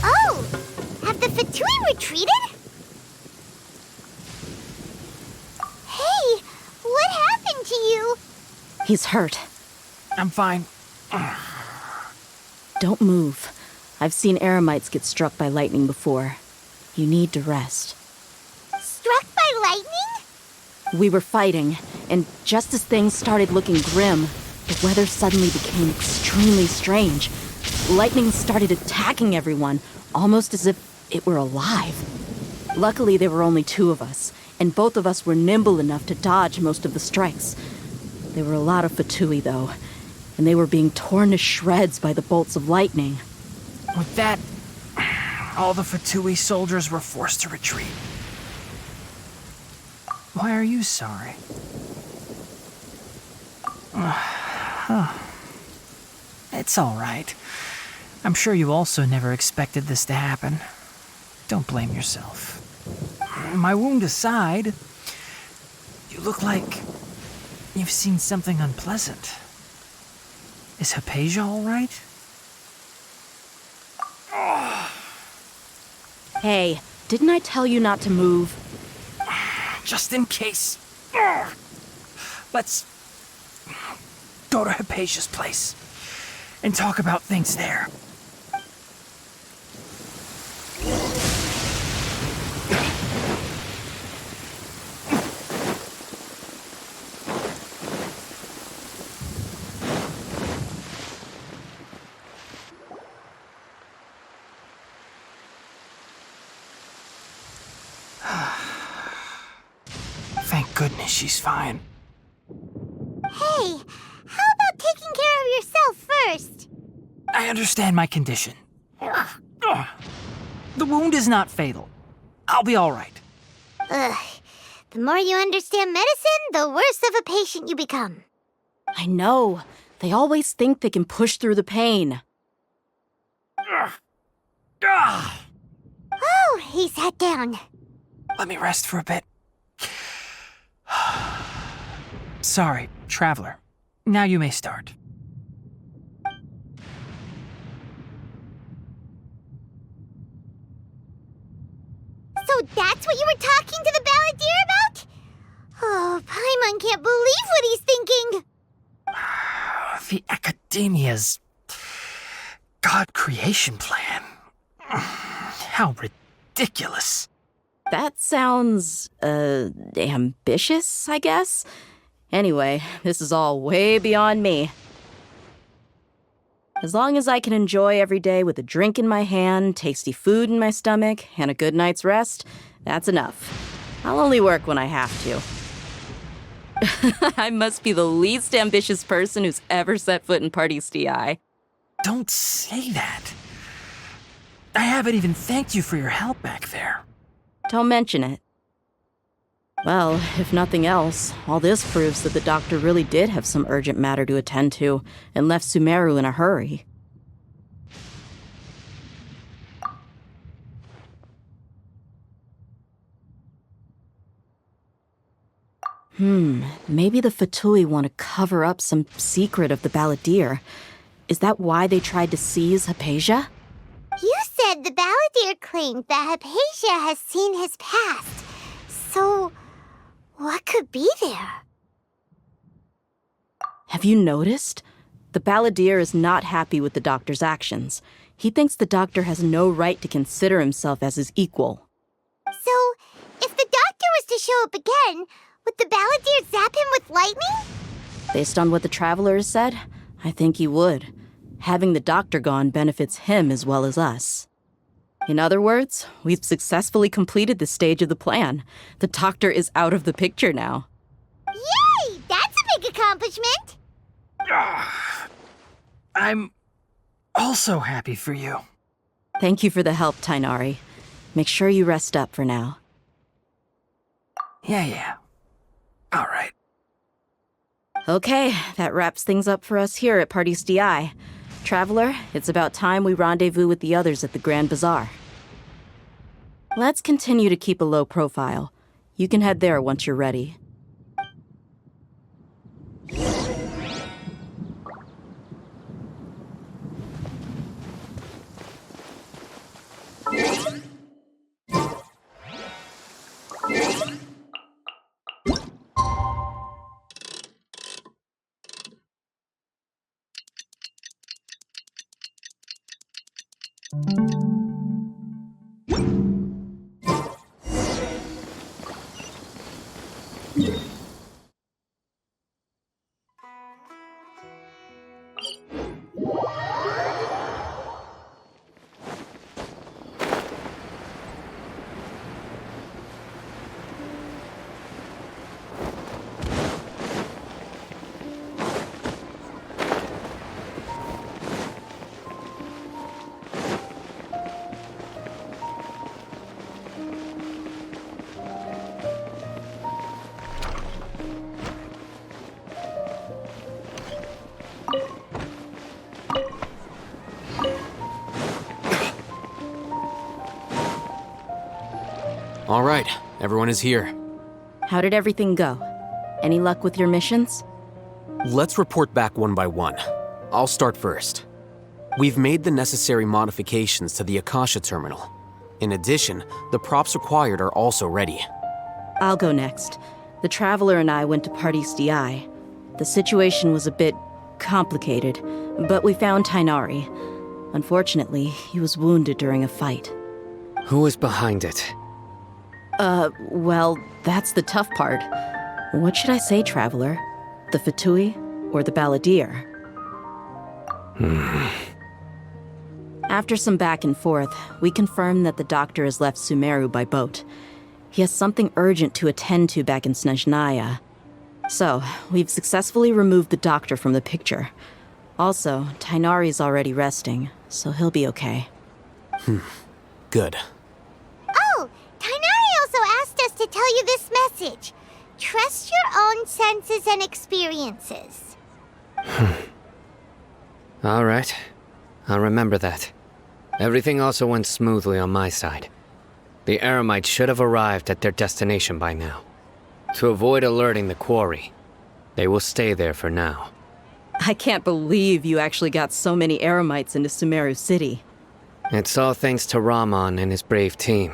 Oh! Have the Fatui retreated? Hey! What happened to you? He's hurt. I'm fine. Don't move. I've seen eremites get struck by lightning before. You need to rest. Struck by lightning? We were fighting, and just as things started looking grim, the weather suddenly became extremely strange. Lightning started attacking everyone, almost as if it were alive. Luckily, there were only two of us, and both of us were nimble enough to dodge most of the strikes. There were a lot of Fatui, though, and they were being torn to shreds by the bolts of lightning. With that, all the Fatui soldiers were forced to retreat. Why are you sorry? It's all right. I'm sure you also never expected this to happen. Don't blame yourself. My wound aside, you look like you've seen something unpleasant. Is Hypatia all right? Hey, didn't I tell you not to move? Just in case. Let's go to Hypatia's place and talk about things there. Thank goodness she's fine. Hey, how about taking care of yourself first? I understand my condition. The wound is not fatal. I'll be all right. Ugh. The more you understand medicine, the worse of a patient you become. I know. They always think they can push through the pain. Oh, he sat down. Let me rest for a bit. Sorry, traveler. Now you may start. So that's what you were talking to the Balladeer about? Oh, Paimon can't believe what he's thinking. The Akademiya's God creation plan. How ridiculous. That sounds, ambitious, I guess? Anyway, this is all way beyond me. As long as I can enjoy every day with a drink in my hand, tasty food in my stomach, and a good night's rest, that's enough. I'll only work when I have to. I must be the least ambitious person who's ever set foot in Pardis Dhyai. Don't say that. I haven't even thanked you for your help back there. Don't mention it. Well, if nothing else, all this proves that the doctor really did have some urgent matter to attend to and left Sumeru in a hurry. Maybe the Fatui want to cover up some secret of the Balladeer. Is that why they tried to seize Hypatia? You said the Balladeer claimed that Hypatia has seen his past. So, what could be there? Have you noticed? The Balladeer is not happy with the doctor's actions. He thinks the doctor has no right to consider himself as his equal. So, if the doctor was to show up again, would the Balladeer zap him with lightning? Based on what the Traveler has said, I think he would. Having the doctor gone benefits him as well as us. In other words, we've successfully completed this stage of the plan. The doctor is out of the picture now. Yay! That's a big accomplishment! I'm also happy for you. Thank you for the help, Tighnari. Make sure you rest up for now. Yeah. All right. Okay, that wraps things up for us here at Pardis Dhyai. Traveler, it's about time we rendezvous with the others at the Grand Bazaar. Let's continue to keep a low profile. You can head there once you're ready. All right, everyone is here. How did everything go? Any luck with your missions? Let's report back one by one. I'll start first. We've made the necessary modifications to the Akasha terminal. In addition, the props required are also ready. I'll go next. The Traveler and I went to Pardis Dhyai. The situation was a bit complicated, but we found Tighnari. Unfortunately, he was wounded during a fight. Who was behind it? Well, that's the tough part. What should I say, Traveler? The Fatui or the Balladeer? After some back and forth, we confirmed that the doctor has left Sumeru by boat. He has something urgent to attend to back in Snezhnaya. So, we've successfully removed the doctor from the picture. Also, Tighnari's already resting, so he'll be okay. Good. Oh, Tighnari also asked us to tell you this message. Trust your own senses and experiences. All right. I'll remember that. Everything also went smoothly on my side. The Eremites should have arrived at their destination by now. To avoid alerting the quarry, they will stay there for now. I can't believe you actually got so many Eremites into Sumeru City. It's all thanks to Rahman and his brave team,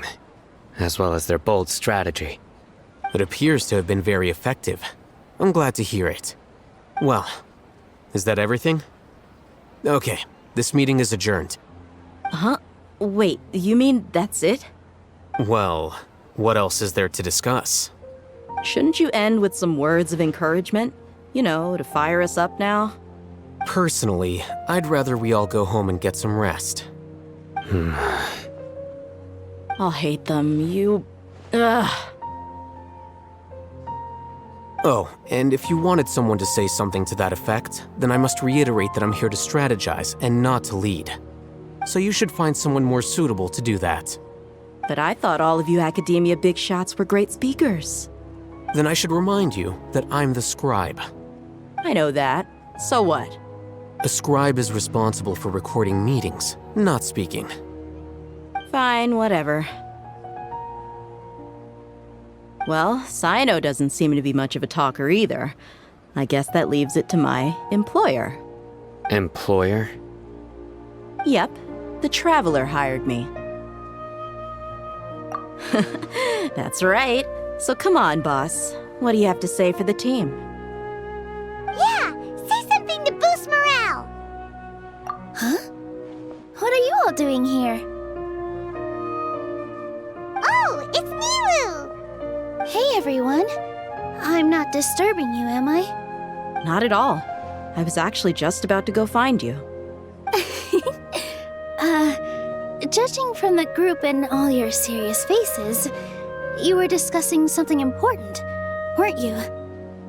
as well as their bold strategy. It appears to have been very effective. I'm glad to hear it. Well, is that everything? Okay, this meeting is adjourned. Huh? Wait, you mean that's it? Well, what else is there to discuss? Shouldn't you end with some words of encouragement? You know, to fire us up now? Personally, I'd rather we all go home and get some rest. I'll hate them. Ugh. Oh, and if you wanted someone to say something to that effect, then I must reiterate that I'm here to strategize and not to lead. So you should find someone more suitable to do that. But I thought all of you Akademiya big shots were great speakers. Then I should remind you that I'm the scribe. I know that. So what? A scribe is responsible for recording meetings, not speaking. Fine, whatever. Well, Cyno doesn't seem to be much of a talker either. I guess that leaves it to my employer. Employer? Yep, the Traveler hired me. That's right. So come on, boss. What do you have to say for the team? Yeah, say something to boost morale. Huh? What are you all doing here? Oh, it's Nilou! Hey, everyone. I'm not disturbing you, am I? Not at all. I was actually just about to go find you. Judging from the group and all your serious faces, you were discussing something important, weren't you?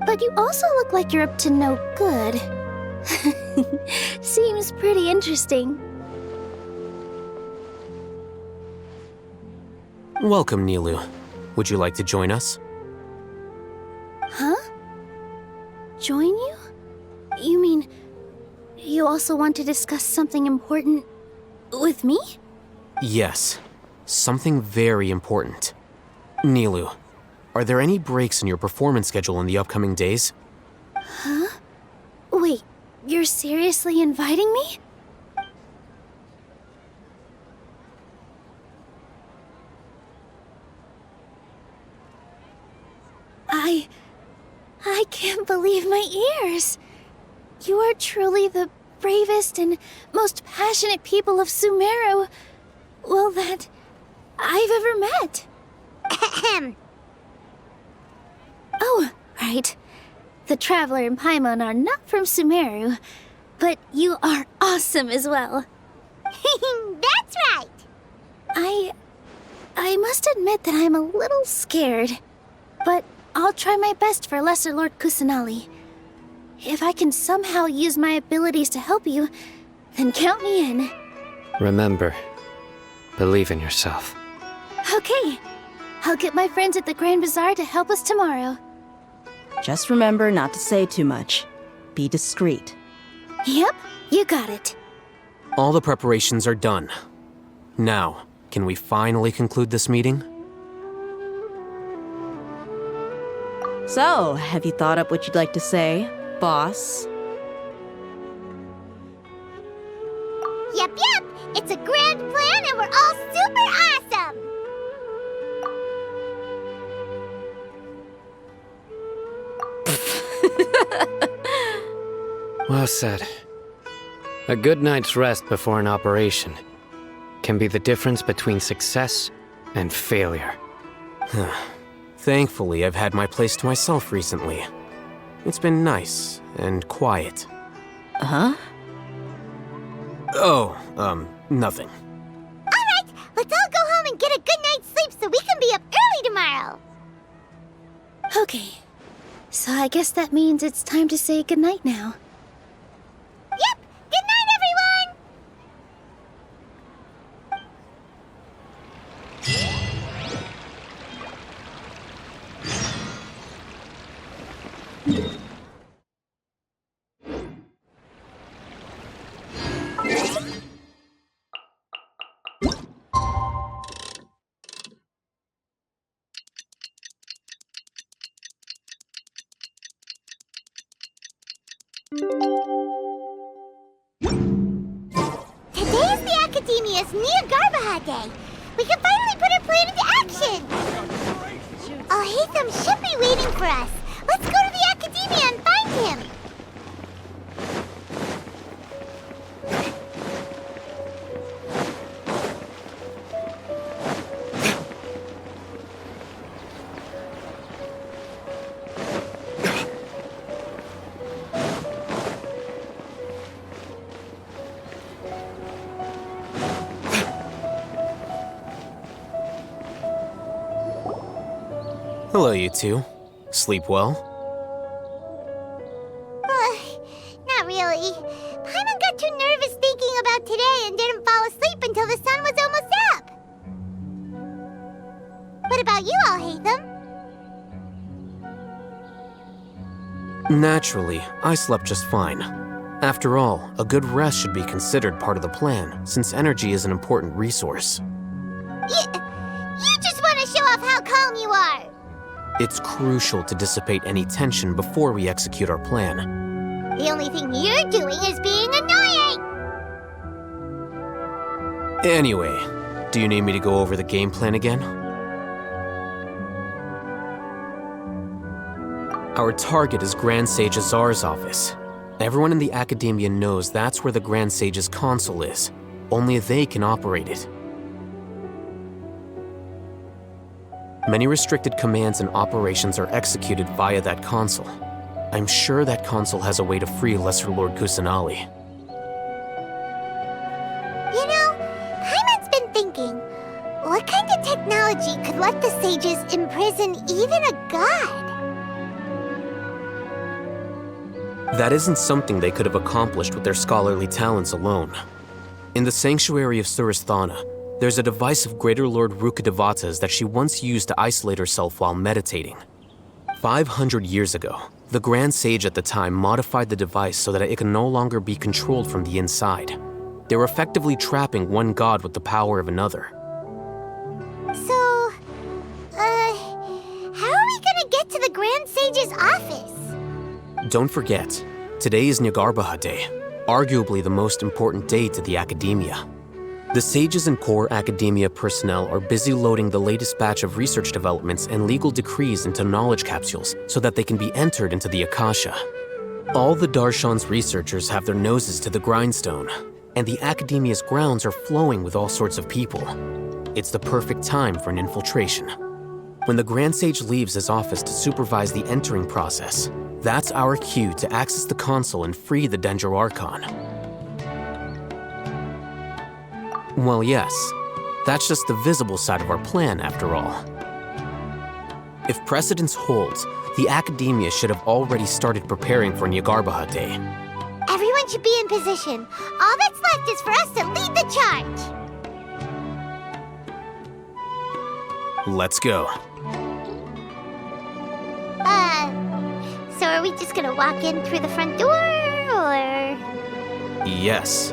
But you also look like you're up to no good. Seems pretty interesting. Welcome, Nilou. Would you like to join us? Huh? Join you? You mean, you also want to discuss something important with me? Yes. something very important. Nilou, are there any breaks in your performance schedule in the upcoming days? Huh? Wait, you're seriously inviting me? I can't believe my ears. You are truly the bravest and most passionate people of Sumeru, well, that I've ever met. Ahem. Oh, right. The Traveler and Paimon are not from Sumeru, but you are awesome as well. That's right. I must admit that I'm a little scared, but I'll try my best for Lesser Lord Kusanali. If I can somehow use my abilities to help you, then count me in. Remember, believe in yourself. Okay. I'll get my friends at the Grand Bazaar to help us tomorrow. Just remember not to say too much. Be discreet. Yep, you got it. All the preparations are done. Now, can we finally conclude this meeting? So, have you thought up what you'd like to say, boss? Yep. It's a grand plan and we're all super awesome. Well said. A good night's rest before an operation can be the difference between success and failure. Thankfully, I've had my place to myself recently. It's been nice and quiet. Huh? Oh, nothing. Alright, let's all go home and get a good night's sleep so we can be up early tomorrow. Okay. So I guess that means it's time to say goodnight now. Yep, good night, everyone! Today is the Akademiya's Nia Garbaha Day. We can finally put our plan into action. Al-Haytham should be waiting for us. Let's go to the Akademiya and find him. Hello, you two. Sleep well? Not really. Paimon got too nervous thinking about today and didn't fall asleep until the sun was almost up. What about you, Al-Haytham? Naturally, I slept just fine. After all, a good rest should be considered part of the plan, since energy is an important resource. You just want to show off how calm you are. It's crucial to dissipate any tension before we execute our plan. The only thing you're doing is being annoying. Anyway, do you need me to go over the game plan again? Our target is Grand Sage Azar's office. Everyone in the Akademiya knows that's where the Grand Sage's console is. Only they can operate it. Many restricted commands and operations are executed via that console. I'm sure that console has a way to free Lesser Lord Kusanali. You know, Paimon's been thinking, what kind of technology could let the sages imprison even a god? That isn't something they could have accomplished with their scholarly talents alone. In the Sanctuary of Surasthana, there's a device of Greater Lord Rukkhadevata's that she once used to isolate herself while meditating. 500 years ago, the Grand Sage at the time modified the device so that it could no longer be controlled from the inside. They were effectively trapping one god with the power of another. to the Grand Sage's office? Don't forget, today is Nyagarbaha Day, arguably the most important day to the Akademiya. The sages and core Akademiya personnel are busy loading the latest batch of research developments and legal decrees into knowledge capsules so that they can be entered into the Akasha. All the Darshan's researchers have their noses to the grindstone, and the Akademiya's grounds are flowing with all sorts of people. It's the perfect time for an infiltration. When the Grand Sage leaves his office to supervise the entering process, that's our cue to access the console and free the Danger Archon. Well, yes, that's just the visible side of our plan, after all. If precedence holds, the Akademiya should have already started preparing for Nyagarbaha Day. Everyone should be in position. All that's left is for us to lead the charge. Let's go. So are we just gonna walk in through the front door, or...? Yes.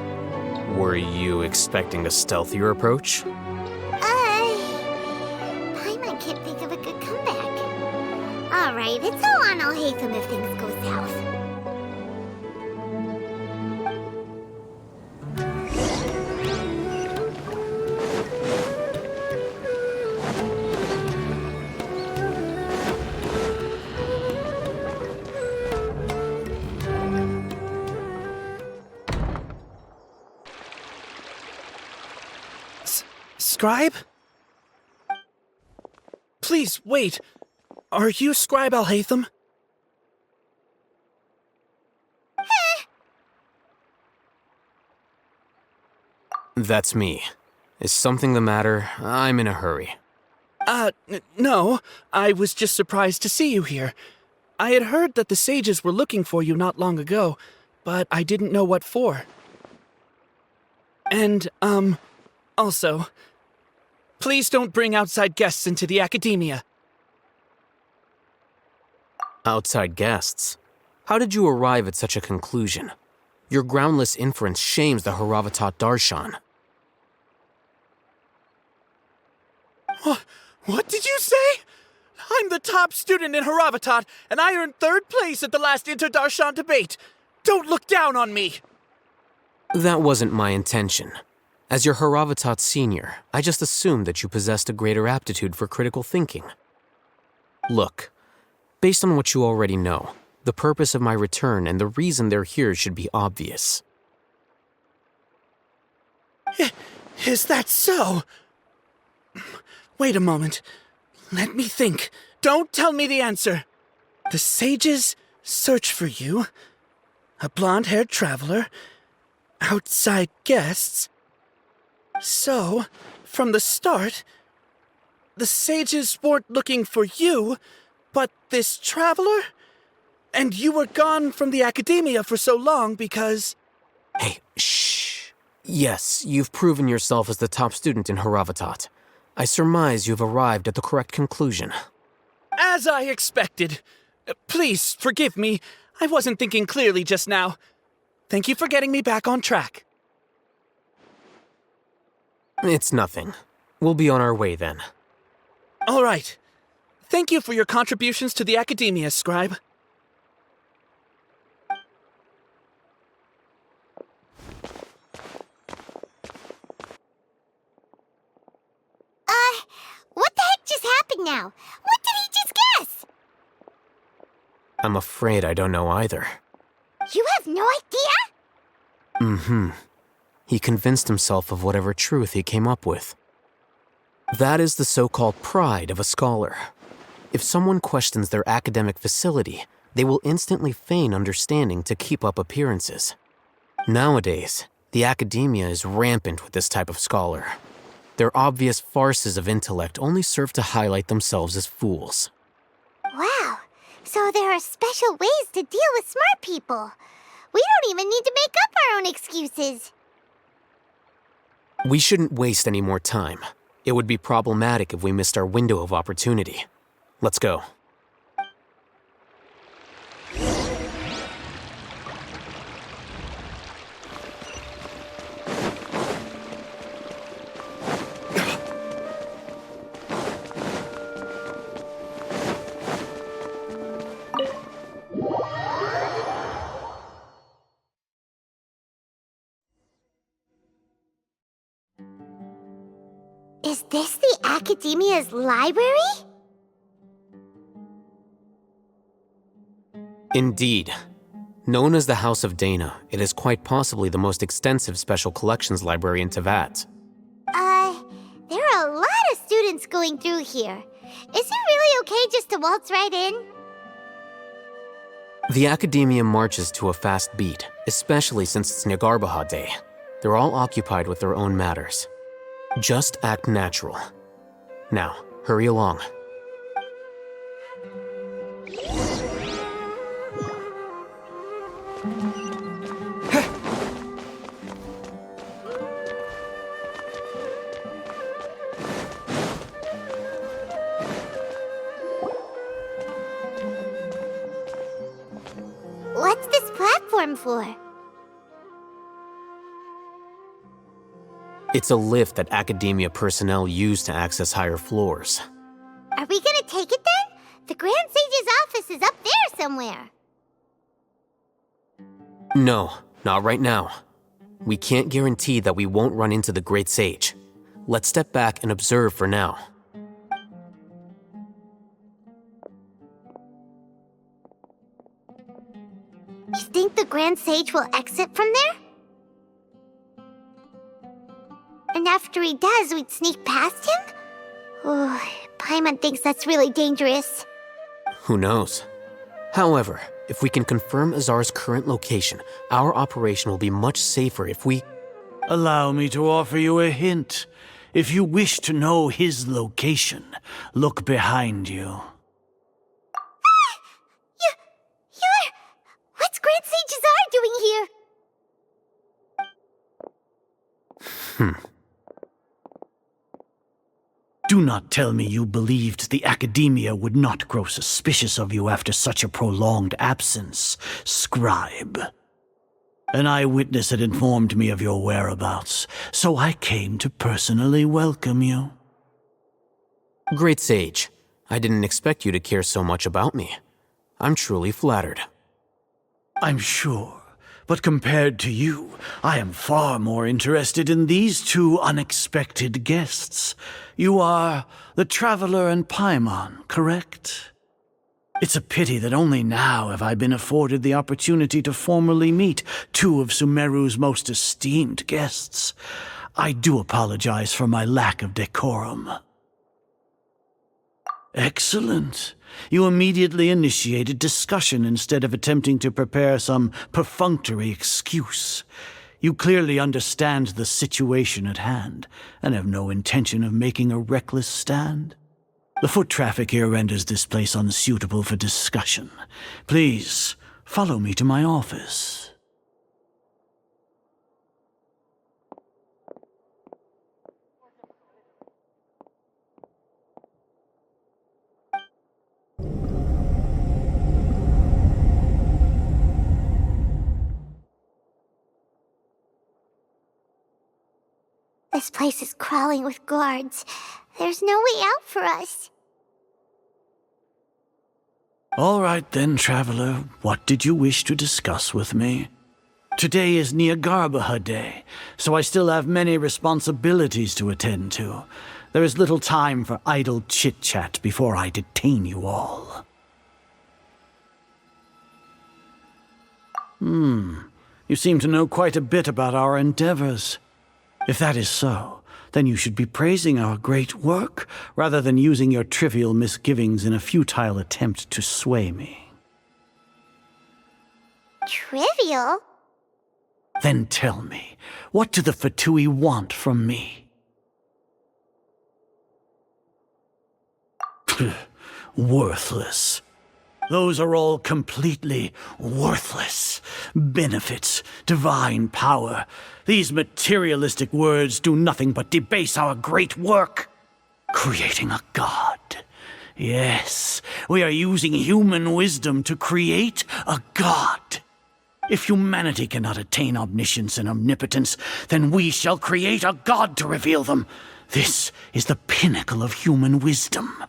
Were you expecting a stealthier approach? Paimon can't think of a good comeback. Alright, it's all on Alhaitham if things go south. Scribe? Please, wait. Are you Scribe Alhaitham? That's me. Is something the matter? I'm in a hurry. No. I was just surprised to see you here. I had heard that the sages were looking for you not long ago, but I didn't know what for. And, also, please don't bring outside guests into the Akademiya. Outside guests? How did you arrive at such a conclusion? Your groundless inference shames the Haravatat Darshan. What did you say? I'm the top student in Haravatat, and I earned 3rd place at the last Inter-Darshan debate. Don't look down on me! That wasn't my intention. As your Haravatat senior, I just assumed that you possessed a greater aptitude for critical thinking. Look, based on what you already know, the purpose of my return and the reason they're here should be obvious. Is that so? Wait a moment. Let me think. Don't tell me the answer. The sages search for you. A blonde-haired traveler. Outside guests. So, from the start, the sages weren't looking for you, but this traveler? And you were gone from the Akademiya for so long because... Hey, shh. Yes, you've proven yourself as the top student in Haravatat. I surmise you've arrived at the correct conclusion. As I expected. Please, forgive me. I wasn't thinking clearly just now. Thank you for getting me back on track. It's nothing. We'll be on our way then. All right. Thank you for your contributions to the Akademiya, Scribe. What the heck just happened now? What did he just guess? I'm afraid I don't know either. You have no idea? Mm-hmm. He convinced himself of whatever truth he came up with. That is the so-called pride of a scholar. If someone questions their academic facility, they will instantly feign understanding to keep up appearances. Nowadays, the Akademiya is rampant with this type of scholar. Their obvious farces of intellect only serve to highlight themselves as fools. Wow, so there are special ways to deal with smart people. We don't even need to make up our own excuses. We shouldn't waste any more time. It would be problematic if we missed our window of opportunity. Let's go. Is this the Akademiya's library? Indeed. Known as the House of Dana, it is quite possibly the most extensive special collections library in Teyvat. There are a lot of students going through here. Is it really okay just to waltz right in? The Akademiya marches to a fast beat, especially since it's Nagarbaha Day. They're all occupied with their own matters. Just act natural. Now, hurry along. What's this platform for? It's a lift that Akademiya personnel use to access higher floors. Are we gonna take it then? The Grand Sage's office is up there somewhere. No, not right now. We can't guarantee that we won't run into the Great Sage. Let's step back and observe for now. You think the Grand Sage will exit from there? And after he does, we'd sneak past him? Oh, Paimon thinks that's really dangerous. Who knows? However, if we can confirm Azar's current location, our operation will be much safer if we... Allow me to offer you a hint. If you wish to know his location, look behind you. What's Grand Sage Azar doing here? Do not tell me you believed the Akademiya would not grow suspicious of you after such a prolonged absence, scribe. An eyewitness had informed me of your whereabouts, so I came to personally welcome you. Great Sage, I didn't expect you to care so much about me. I'm truly flattered. I'm sure, but compared to you, I am far more interested in these two unexpected guests. You are the Traveler and Paimon, correct? It's a pity that only now have I been afforded the opportunity to formally meet two of Sumeru's most esteemed guests. I do apologize for my lack of decorum. Excellent. You immediately initiated discussion instead of attempting to prepare some perfunctory excuse. You clearly understand the situation at hand, and have no intention of making a reckless stand. The foot traffic here renders this place unsuitable for discussion. Please, follow me to my office. This place is crawling with guards. There's no way out for us. All right then, Traveler. What did you wish to discuss with me? Today is Nagarbaha Day, so I still have many responsibilities to attend to. There is little time for idle chit-chat before I detain you all. You seem to know quite a bit about our endeavors. If that is so, then you should be praising our great work, rather than using your trivial misgivings in a futile attempt to sway me. Trivial? Then tell me, what do the Fatui want from me? Worthless. Those are all completely worthless. Benefits, divine power. These materialistic words do nothing but debase our great work. Creating a god. Yes, we are using human wisdom to create a god. If humanity cannot attain omniscience and omnipotence, then we shall create a god to reveal them. This is the pinnacle of human wisdom.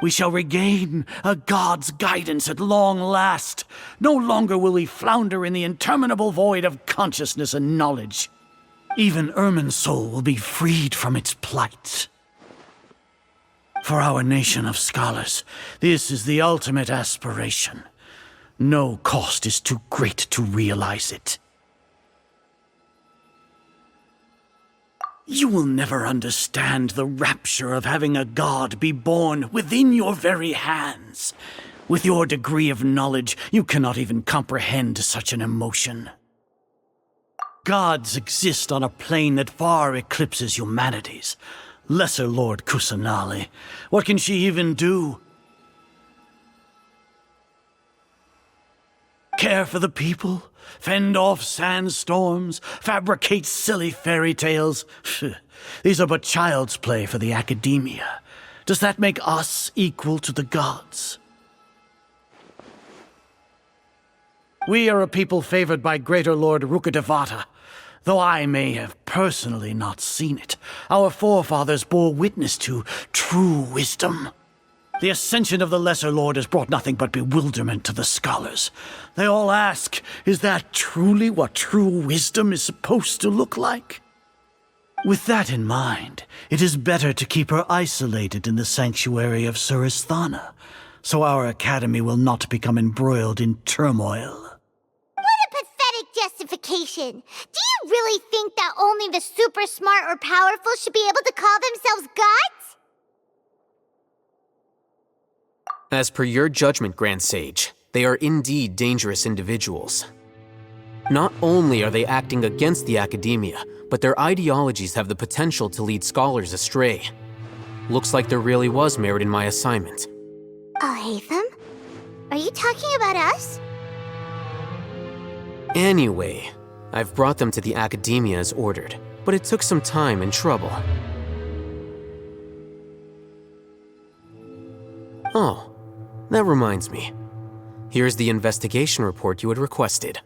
We shall regain a god's guidance at long last. No longer will we flounder in the interminable void of consciousness and knowledge. Even Irminsul will be freed from its plight. For our nation of scholars, this is the ultimate aspiration. No cost is too great to realize it. You will never understand the rapture of having a god be born within your very hands. With your degree of knowledge, you cannot even comprehend such an emotion. Gods exist on a plane that far eclipses humanity's. Lesser Lord Kusanali, what can she even do? Care for the people? Fend off sandstorms? Fabricate silly fairy tales? These are but child's play for the Akademiya. Does that make us equal to the gods? We are a people favored by Greater Lord Rukkhadevata. Though I may have personally not seen it, our forefathers bore witness to true wisdom. The ascension of the Lesser Lord has brought nothing but bewilderment to the scholars. They all ask, is that truly what true wisdom is supposed to look like? With that in mind, it is better to keep her isolated in the sanctuary of Surasthana, so our academy will not become embroiled in turmoil. Justification. Do you really think that only the super smart or powerful should be able to call themselves gods? As per your judgment, Grand Sage, they are indeed dangerous individuals. Not only are they acting against the Akademiya, but their ideologies have the potential to lead scholars astray. Looks like there really was merit in my assignment. Oh, Hatham? Are you talking about us? Anyway, I've brought them to the Akademiya as ordered, but it took some time and trouble. Oh, that reminds me. Here's the investigation report you had requested.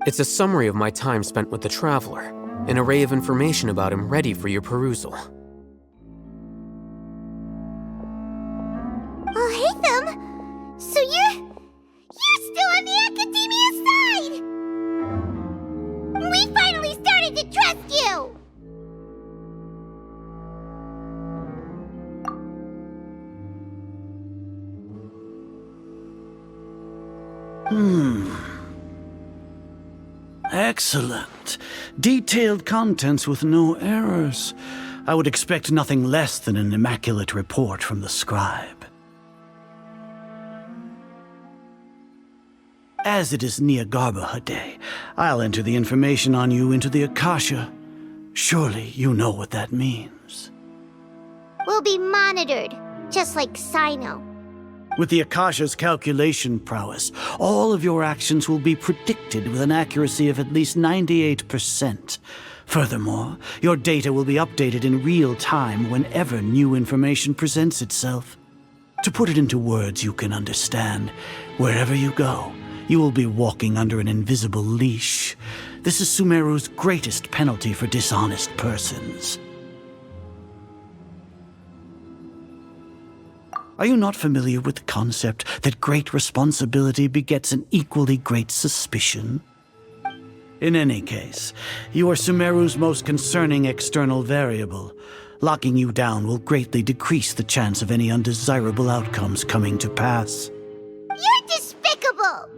It's a summary of my time spent with the Traveler, an array of information about him ready for your perusal. Oh, Hatham! So you're still on the Akademiya side! We finally started to trust you! Excellent. Detailed contents with no errors. I would expect nothing less than an immaculate report from the scribe. As it is Niagarbaha Day, I'll enter the information on you into the Akasha. Surely you know what that means. We'll be monitored, just like Sino. With the Akasha's calculation prowess, all of your actions will be predicted with an accuracy of at least 98%. Furthermore, your data will be updated in real time whenever new information presents itself. To put it into words you can understand, wherever you go, you will be walking under an invisible leash. This is Sumeru's greatest penalty for dishonest persons. Are you not familiar with the concept that great responsibility begets an equally great suspicion? In any case, you are Sumeru's most concerning external variable. Locking you down will greatly decrease the chance of any undesirable outcomes coming to pass. You're despicable!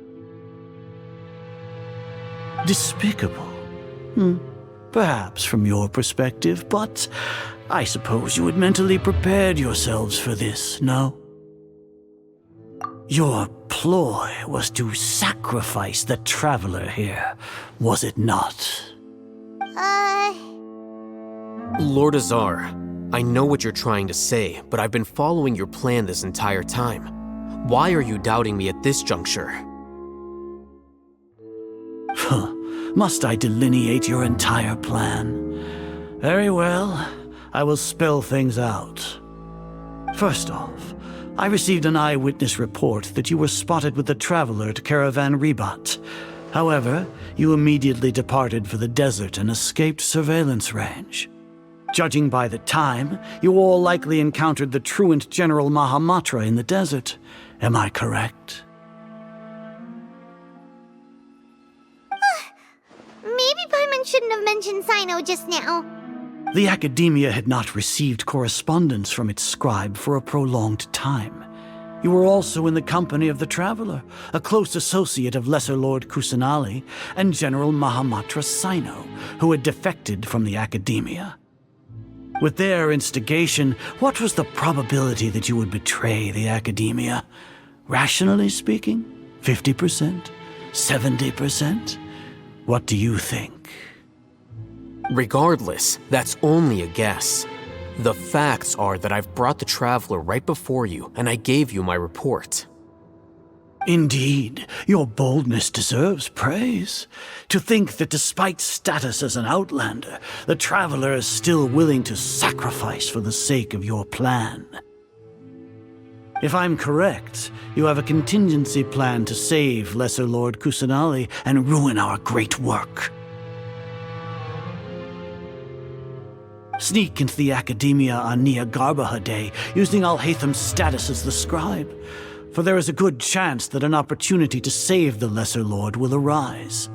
Despicable? Perhaps from your perspective, but I suppose you had mentally prepared yourselves for this, no? Your ploy was to sacrifice the Traveler here, was it not? Lord Azar, I know what you're trying to say, but I've been following your plan this entire time. Why are you doubting me at this juncture? Must I delineate your entire plan? Very well, I will spell things out. First off, I received an eyewitness report that you were spotted with the Traveler at Caravan Ribat. However, you immediately departed for the desert and escaped surveillance range. Judging by the time, you all likely encountered the truant General Mahamatra in the desert. Am I correct? Maybe Paimon shouldn't have mentioned Sino just now. The Akademiya had not received correspondence from its scribe for a prolonged time. You were also in the company of the Traveler, a close associate of Lesser Lord Kusanali and General Mahamatra Sino, who had defected from the Akademiya. With their instigation, what was the probability that you would betray the Akademiya? Rationally speaking, 50%? 70%? What do you think? Regardless, that's only a guess. The facts are that I've brought the Traveler right before you, and I gave you my report. Indeed, your boldness deserves praise. To think that despite status as an outlander, the Traveler is still willing to sacrifice for the sake of your plan. If I'm correct, you have a contingency plan to save Lesser Lord Kusanali and ruin our great work. Sneak into the Akademiya on Niagarbaha Day, using Alhaitham's status as the scribe, for there is a good chance that an opportunity to save the Lesser Lord will arise.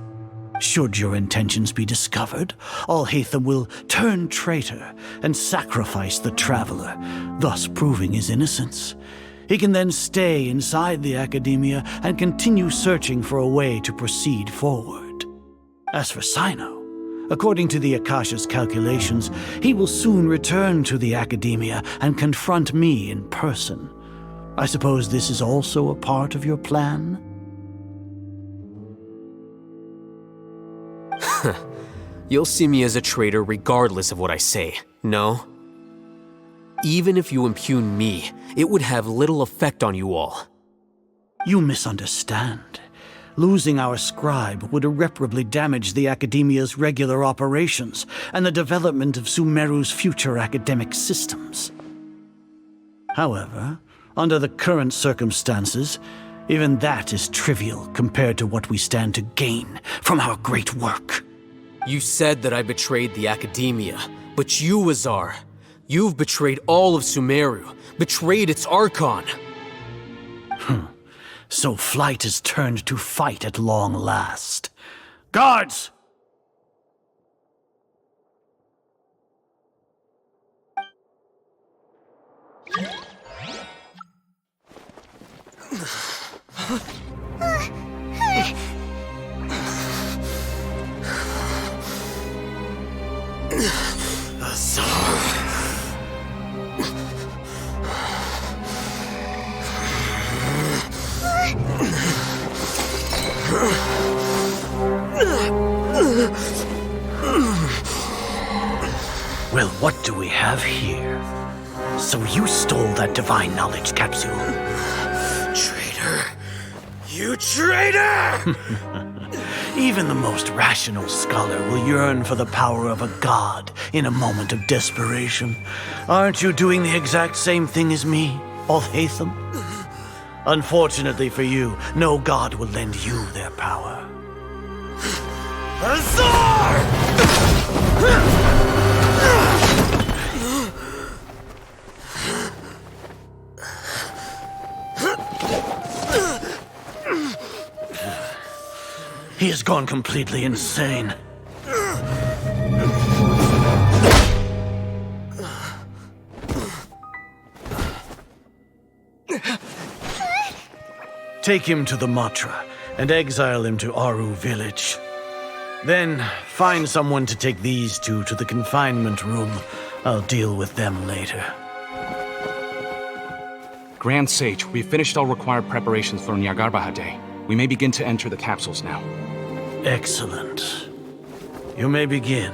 Should your intentions be discovered, Alhaitham will turn traitor and sacrifice the Traveler, thus proving his innocence. He can then stay inside the Akademiya and continue searching for a way to proceed forward. As for Sino, according to the Akasha's calculations, he will soon return to the Akademiya and confront me in person. I suppose this is also a part of your plan? You'll see me as a traitor regardless of what I say, no? Even if you impugn me, it would have little effect on you all. You misunderstand. Losing our scribe would irreparably damage the Akademiya's regular operations and the development of Sumeru's future academic systems. However, under the current circumstances, even that is trivial compared to what we stand to gain from our great work. You said that I betrayed the Akademiya, but you, Azar, you've betrayed all of Sumeru, betrayed its Archon. So flight is turned to fight at long last. Guards! Well, what do we have here? So you stole that divine knowledge capsule? Traitor! You traitor! Even the most rational scholar will yearn for the power of a god in a moment of desperation. Aren't you doing the exact same thing as me, Alhaitham? Unfortunately for you, no god will lend you their power. Azar! He has gone completely insane. Take him to the Matra and exile him to Aru village. Then find someone to take these two to the confinement room. I'll deal with them later. Grand Sage, we've finished all required preparations for Niagarbaha Day. We may begin to enter the capsules now. Excellent. You may begin.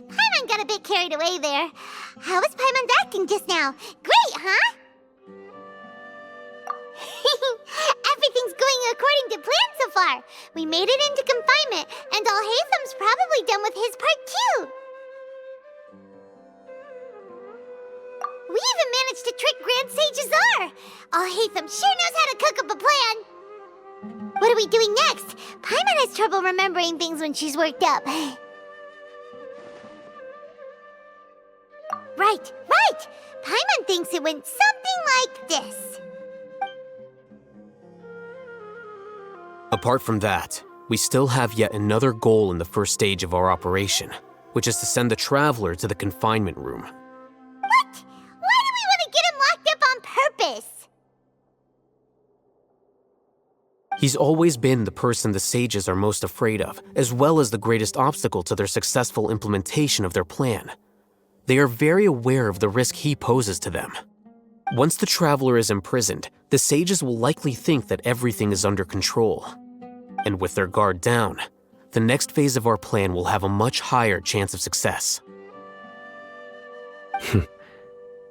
Paimon got a bit carried away there. How was Paimon's acting just now? Great, huh? everything's going according to plan so far. We made it into confinement, and Alhaitham's probably done with his part too. We even managed to trick Grand Sage Azar. Alhaitham sure knows how to cook up a plan. What are we doing next? Paimon has trouble remembering things when she's worked up. Right. Paimon thinks it went something like this. Apart from that, we still have yet another goal in the first stage of our operation, which is to send the Traveler to the confinement room. What? Why do we want to get him locked up on purpose? He's always been the person the sages are most afraid of, as well as the greatest obstacle to their successful implementation of their plan. They are very aware of the risk he poses to them. Once the Traveler is imprisoned, the sages will likely think that everything is under control. And with their guard down, the next phase of our plan will have a much higher chance of success.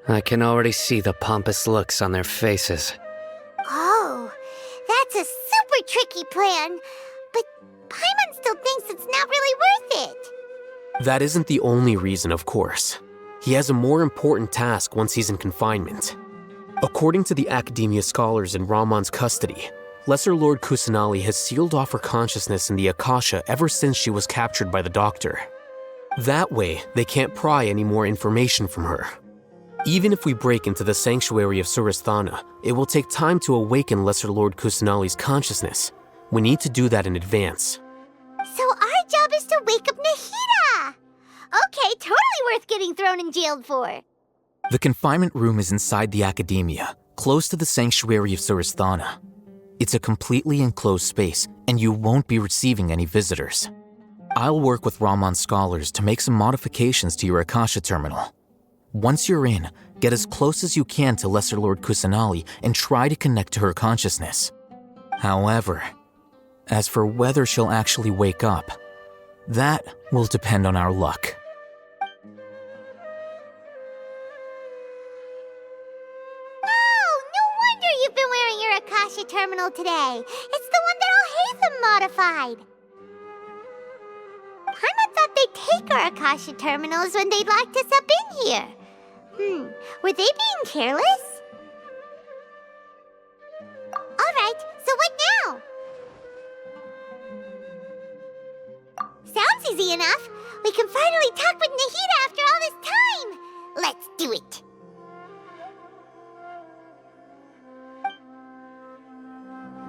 I can already see the pompous looks on their faces. Oh, that's a super tricky plan. But Paimon still thinks it's not really worth it. That isn't the only reason, of course. He has a more important task once he's in confinement. According to the Akademiya scholars in Ramon's custody, Lesser Lord Kusanali has sealed off her consciousness in the Akasha ever since she was captured by the Doctor. That way, they can't pry any more information from her. Even if we break into the sanctuary of Surasthana, it will take time to awaken Lesser Lord Kusanali's consciousness. We need to do that in advance. So our job is to wake up Nahida! Okay, totally worth getting thrown and jailed for. The confinement room is inside the Akademiya, close to the sanctuary of Surasthana. It's a completely enclosed space, and you won't be receiving any visitors. I'll work with Ramon's scholars to make some modifications to your Akasha terminal. Once you're in, get as close as you can to Lesser Lord Kusanali and try to connect to her consciousness. However, as for whether she'll actually wake up, that will depend on our luck. You've been wearing your Akasha terminal today. It's the one that Alhaitham modified. Paimon thought they'd take our Akasha terminals when they locked us up in here. Were they being careless? Alright, so what now? Sounds easy enough. We can finally talk with Nahida after all this time. Let's do it.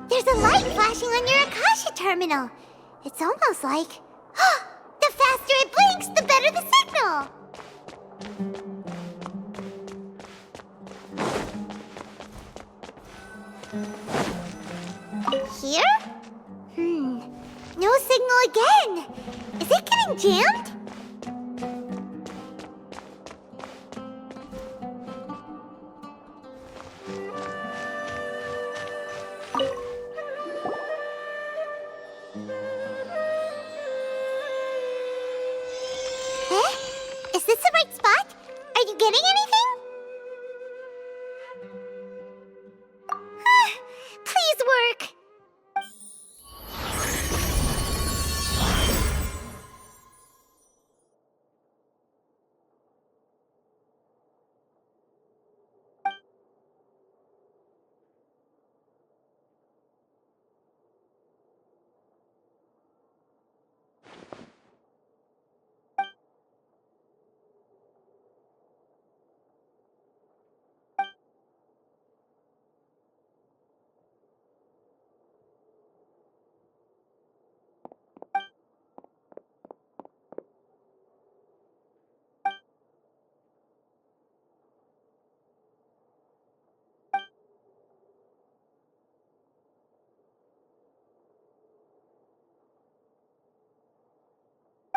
There's a light flashing on your Akasha terminal. It's almost like... the faster it blinks, the better the signal! Here? No signal again. Is it getting jammed? Is this the right spot? Are you getting anything? Please work.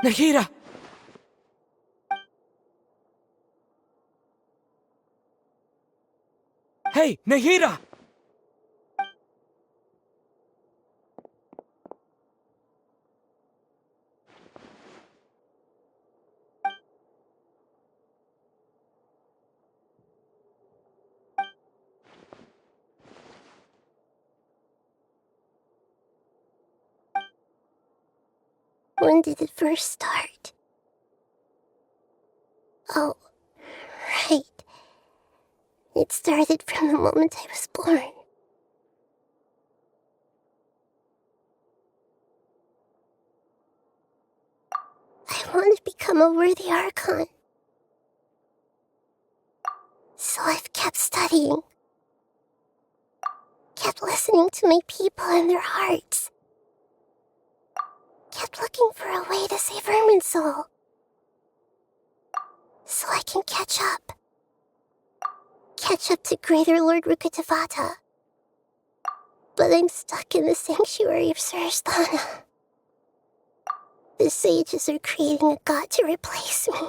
Nahida! Hey, Nahida! When did it first start? Oh, right. It started from the moment I was born. I want to become a worthy Archon. So I've kept studying. Kept listening to my people and their hearts. Kept looking for a way to save Irminsul. So I can catch up. Catch up to Greater Lord Rukkhadevata. But I'm stuck in the sanctuary of Surasthana. The sages are creating a god to replace me.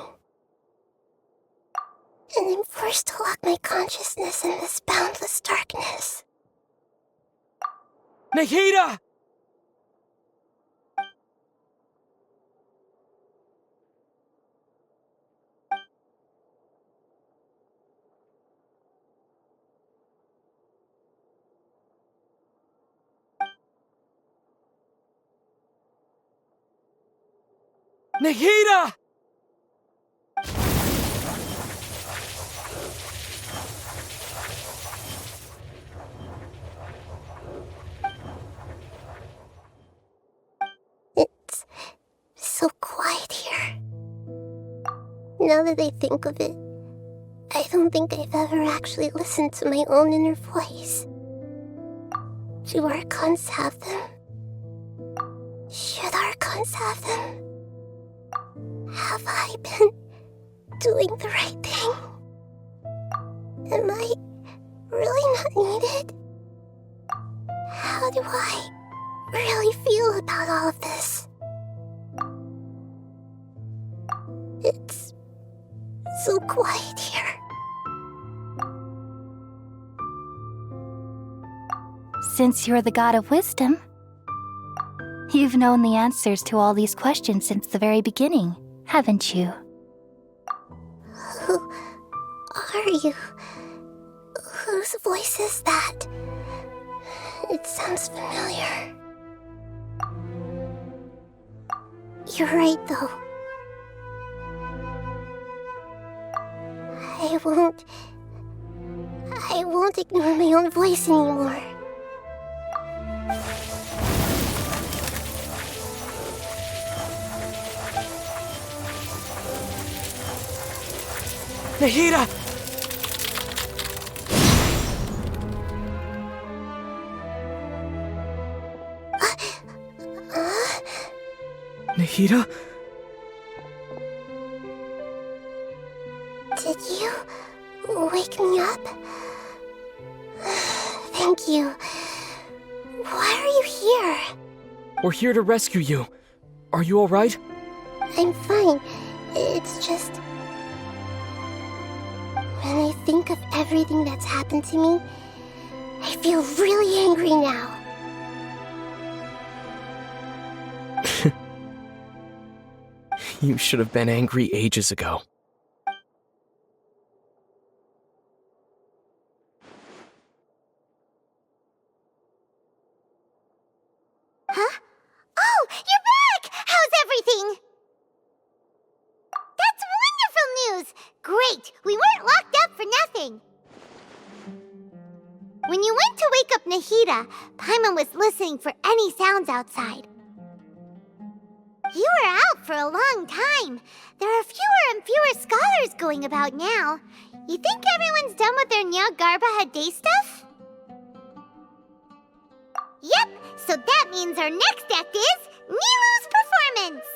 And I'm forced to lock my consciousness in this boundless darkness. Nahida! Nahida! It's so quiet here. Now that I think of it, I don't think I've ever actually listened to my own inner voice. Do Archons have them? Should Archons have them? Have I been doing the right thing? Am I really not needed? How do I really feel about all of this? It's so quiet here. Since you're the god of wisdom, you've known the answers to all these questions since the very beginning, haven't you? Who are you? Whose voice is that? It sounds familiar. You're right, though. I won't ignore my own voice anymore. Nahida! Nahida? Did you wake me up? Thank you. Why are you here? We're here to rescue you. Are you alright? I'm fine. It's just... when I think of everything that's happened to me, I feel really angry now. You should have been angry ages ago. Huh? Oh, you're back! How's everything? That's wonderful news! Great! We weren't locked up for nothing! When you went to wake up Nahida, Paimon was listening for any sounds outside. You were out for a long time. There are fewer and fewer scholars going about now. You think everyone's done with their Nyargarba Day stuff? Yep, so that means our next act is Nilou's performance!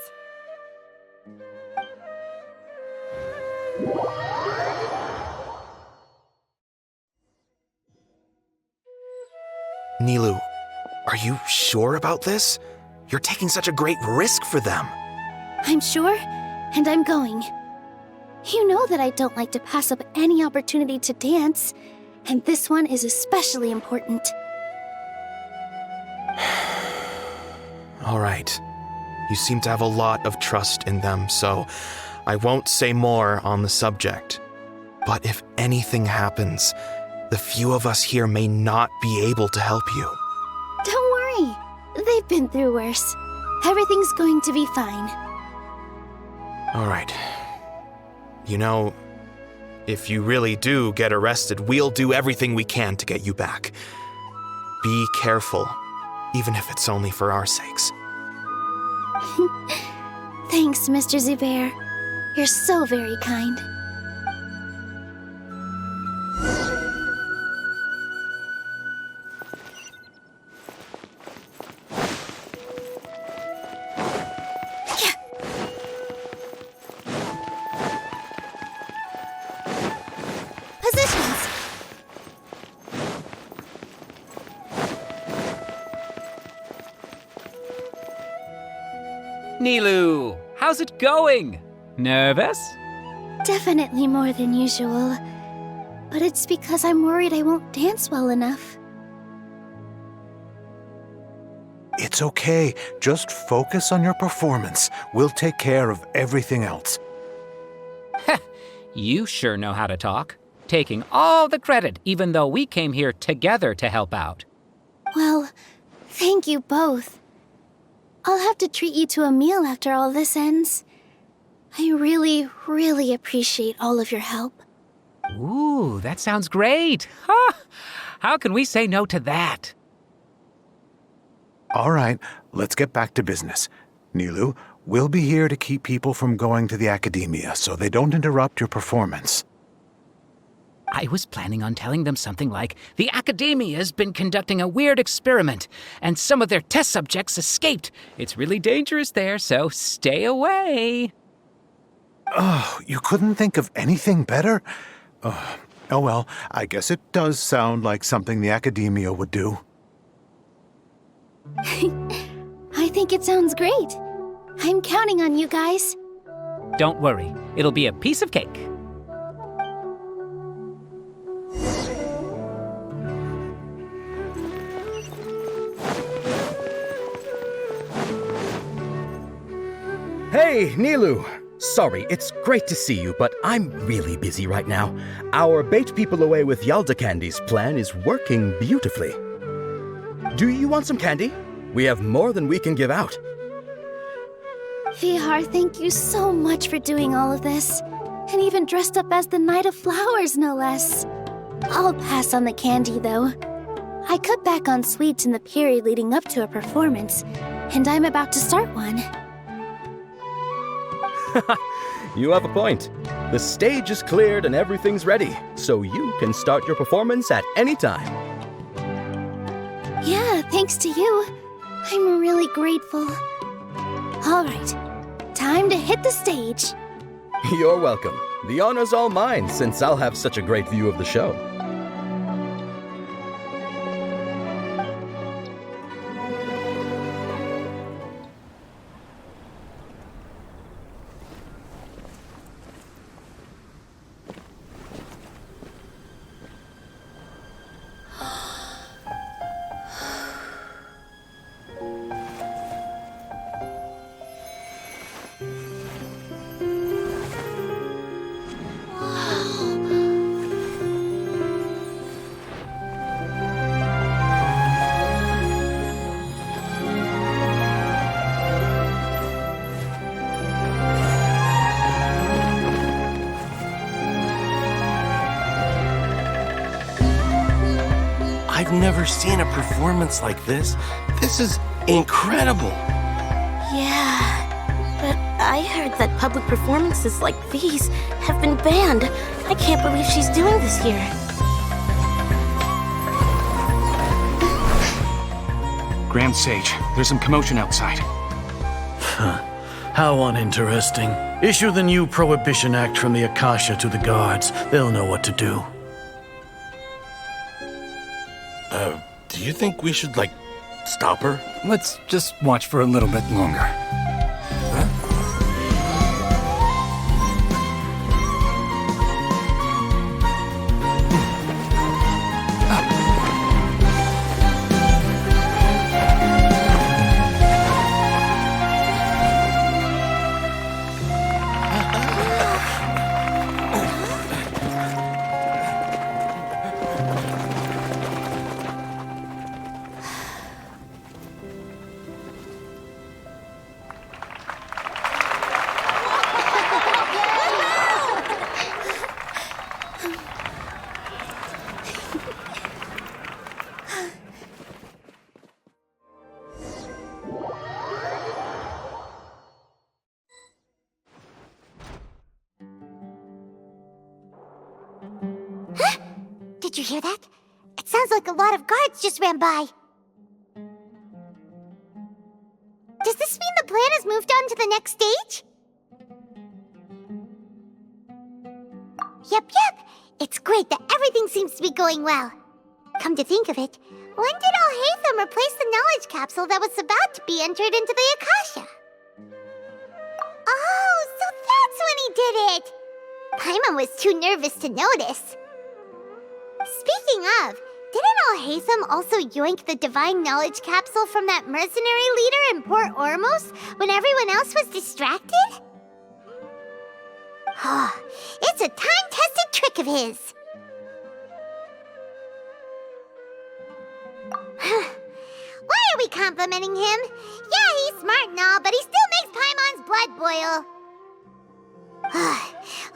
Nilou, are you sure about this? You're taking such a great risk for them. I'm sure, and I'm going. You know that I don't like to pass up any opportunity to dance, and this one is especially important. All right. You seem to have a lot of trust in them, so I won't say more on the subject. But if anything happens, the few of us here may not be able to help you. Don't worry. They've been through worse. Everything's going to be fine. All right. You know, if you really do get arrested, we'll do everything we can to get you back. Be careful, even if it's only for our sakes. Thanks, Mr. Zubair. You're so very kind. Positions! Nilou, how's it going? Nervous? Definitely more than usual. But it's because I'm worried I won't dance well enough. It's okay. Just focus on your performance. We'll take care of everything else. You sure know how to talk. Taking all the credit, even though we came here together to help out. Well, thank you both. I'll have to treat you to a meal after all this ends. I really, really appreciate all of your help. Ooh, that sounds great. Huh? How can we say no to that? All right, let's get back to business. Nilou, we'll be here to keep people from going to the Akademiya so they don't interrupt your performance. I was planning on telling them something like, the Akademiya's been conducting a weird experiment, and some of their test subjects escaped. It's really dangerous there, so stay away. Oh, you couldn't think of anything better? Oh well, I guess it does sound like something the Akademiya would do. I think it sounds great. I'm counting on you guys. Don't worry, it'll be a piece of cake. Hey, Nilou! Sorry, it's great to see you, but I'm really busy right now. Our Bait People Away with Yalda Candies plan is working beautifully. Do you want some candy? We have more than we can give out. Vihar, thank you so much for doing all of this. And even dressed up as the Knight of Flowers, no less. I'll pass on the candy, though. I cut back on sweets in the period leading up to a performance, and I'm about to start one. You have a point. The stage is cleared and everything's ready, so you can start your performance at any time. Yeah, thanks to you. I'm really grateful. All right, time to hit the stage. You're welcome. The honor's all mine, since I'll have such a great view of the show. I've never seen a performance like this. This is incredible. Yeah, but I heard that public performances like these have been banned. I can't believe she's doing this here. Grand Sage, there's some commotion outside. How uninteresting. Issue the new Prohibition Act from the Akasha to the guards. They'll know what to do. Do you think we should, stop her? Let's just watch for a little bit longer. Did you hear that? It sounds like a lot of guards just ran by. Does this mean the plan has moved on to the next stage? Yep. It's great that everything seems to be going well. Come to think of it, when did Alhaitham replace the knowledge capsule that was about to be entered into the Akasha? Oh, so that's when he did it! Paimon was too nervous to notice. Speaking of, didn't Alhaitham also yoink the divine knowledge capsule from that mercenary leader in Port Ormos when everyone else was distracted? It's a time-tested trick of his. Why are we complimenting him? Yeah, he's smart and all, but he still makes Paimon's blood boil.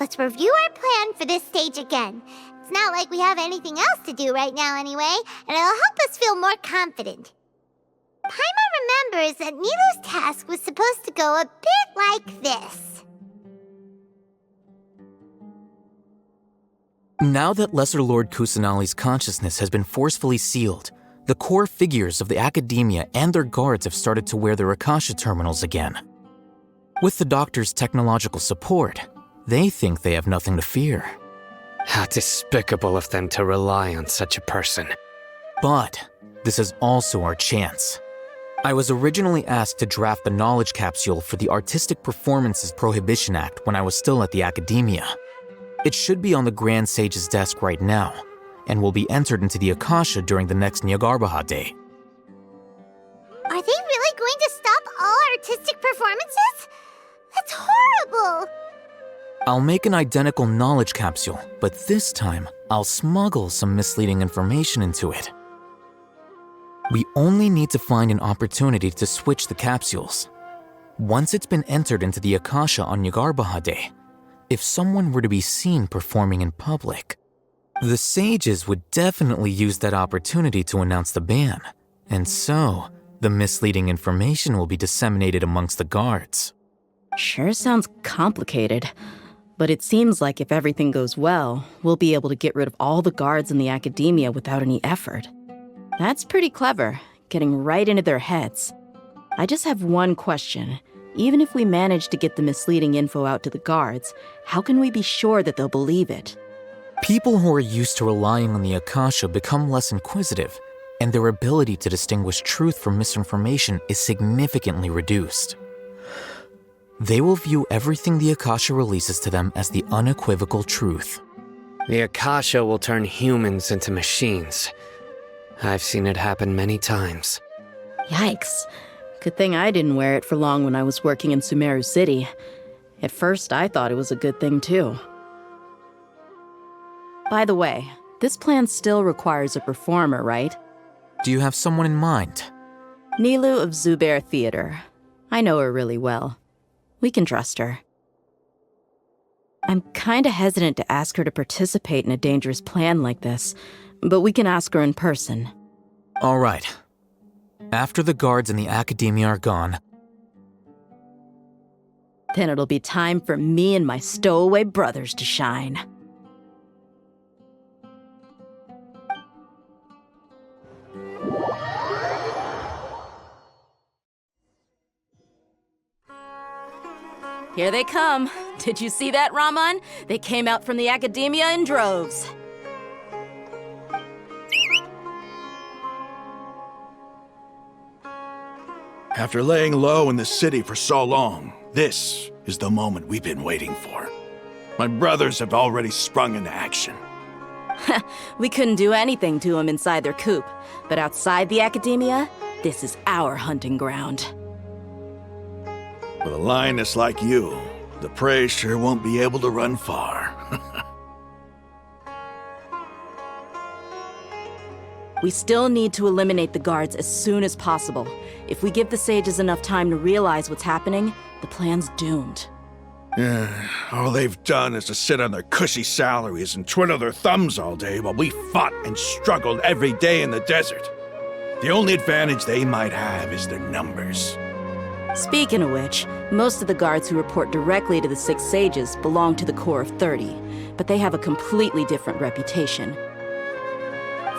Let's review our plan for this stage again. It's not like we have anything else to do right now anyway, and it'll help us feel more confident. Paimon remembers that Nilou's task was supposed to go a bit like this. Now that Lesser Lord Kusanali's consciousness has been forcefully sealed, the core figures of the Akademiya and their guards have started to wear their Akasha terminals again. With the Doctor's technological support, they think they have nothing to fear. How despicable of them to rely on such a person. But this is also our chance. I was originally asked to draft the knowledge capsule for the Artistic Performances Prohibition Act when I was still at the Akademiya. It should be on the Grand Sage's desk right now, and will be entered into the Akasha during the next Nyargarbaha Day. Are they really going to stop all artistic performances? That's horrible! I'll make an identical knowledge capsule, but this time, I'll smuggle some misleading information into it. We only need to find an opportunity to switch the capsules. Once it's been entered into the Akasha on Nyargarbaha Day, if someone were to be seen performing in public, the sages would definitely use that opportunity to announce the ban, and so the misleading information will be disseminated amongst the guards. Sure sounds complicated, but it seems like if everything goes well, we'll be able to get rid of all the guards in the Akademiya without any effort. That's pretty clever, getting right into their heads. I just have one question. Even if we manage to get the misleading info out to the guards, how can we be sure that they'll believe it? People who are used to relying on the Akasha become less inquisitive, and their ability to distinguish truth from misinformation is significantly reduced. They will view everything the Akasha releases to them as the unequivocal truth. The Akasha will turn humans into machines. I've seen it happen many times. Yikes. Good thing I didn't wear it for long when I was working in Sumeru City. At first, I thought it was a good thing too. By the way, this plan still requires a performer, right? Do you have someone in mind? Nilou of Zubair Theater. I know her really well. We can trust her. I'm kinda hesitant to ask her to participate in a dangerous plan like this, but we can ask her in person. All right. After the guards and the Akademiya are gone, then it'll be time for me and my stowaway brothers to shine. Here they come. Did you see that, Raman? They came out from the Akademiya in droves. After laying low in the city for so long, this is the moment we've been waiting for. My brothers have already sprung into action. We couldn't do anything to them inside their coop, but outside the Akademiya, this is our hunting ground. With a lioness like you, the prey sure won't be able to run far. We still need to eliminate the guards as soon as possible. If we give the sages enough time to realize what's happening, the plan's doomed. Yeah, all they've done is to sit on their cushy salaries and twiddle their thumbs all day while we fought and struggled every day in the desert. The only advantage they might have is their numbers. Speaking of which, most of the guards who report directly to the Six Sages belong to the Corps of 30, but they have a completely different reputation.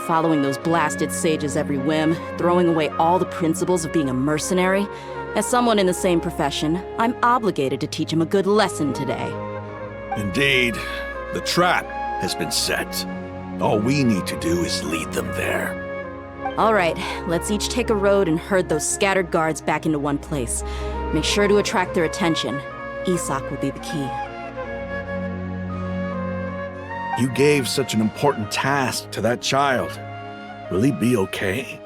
following those blasted sages every whim, throwing away all the principles of being a mercenary. As someone in the same profession, I'm obligated to teach him a good lesson today. Indeed, the trap has been set. All we need to do is lead them there. All right, let's each take a road and herd those scattered guards back into one place. Make sure to attract their attention. Isak will be the key. You gave such an important task to that child. Will he be okay?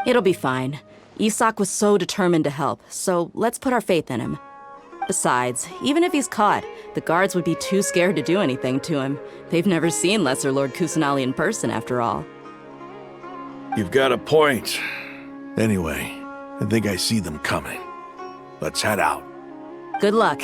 It'll be fine. Isak was so determined to help, so let's put our faith in him. Besides, even if he's caught, the guards would be too scared to do anything to him. They've never seen Lesser Lord Kusanali in person, after all. You've got a point. Anyway, I think I see them coming. Let's head out. Good luck.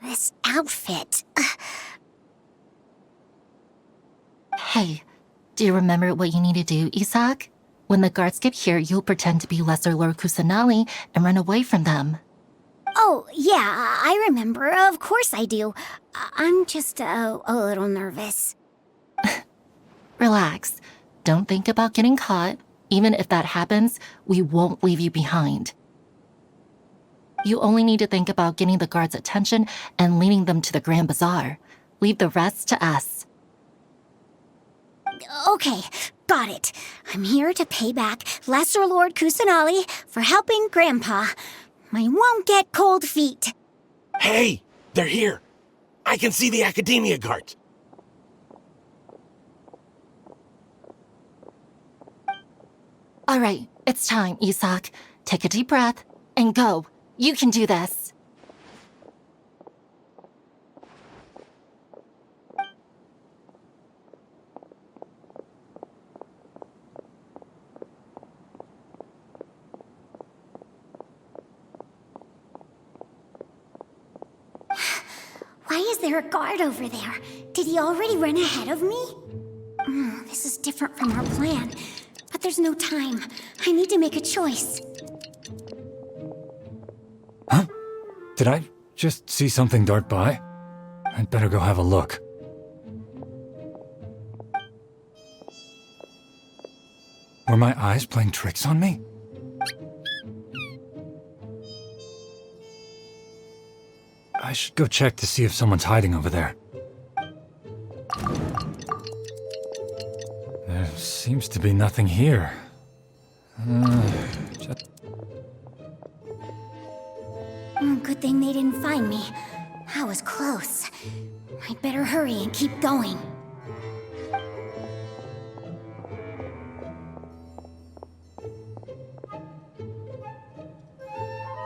This outfit. Hey, do you remember what you need to do, Isak? When the guards get here, you'll pretend to be Lesser Lord Kusanali and run away from them. Oh, yeah, I remember. Of course I do. I'm just a little nervous. Relax. Don't think about getting caught. Even if that happens, we won't leave you behind. You only need to think about getting the guards' attention and leading them to the Grand Bazaar. Leave the rest to us. Okay, got it. I'm here to pay back Lesser Lord Kusanali for helping Grandpa. I won't get cold feet. Hey, they're here. I can see the Akademiya guards. All right, it's time, Isak. Take a deep breath and go. You can do this. Why is there a guard over there? Did he already run ahead of me? This is different from our plan. But there's no time. I need to make a choice. Huh? Did I just see something dart by? I'd better go have a look. Were my eyes playing tricks on me? I should go check to see if someone's hiding over there. There seems to be nothing here. Good thing they didn't find me. That was close. I'd better hurry and keep going.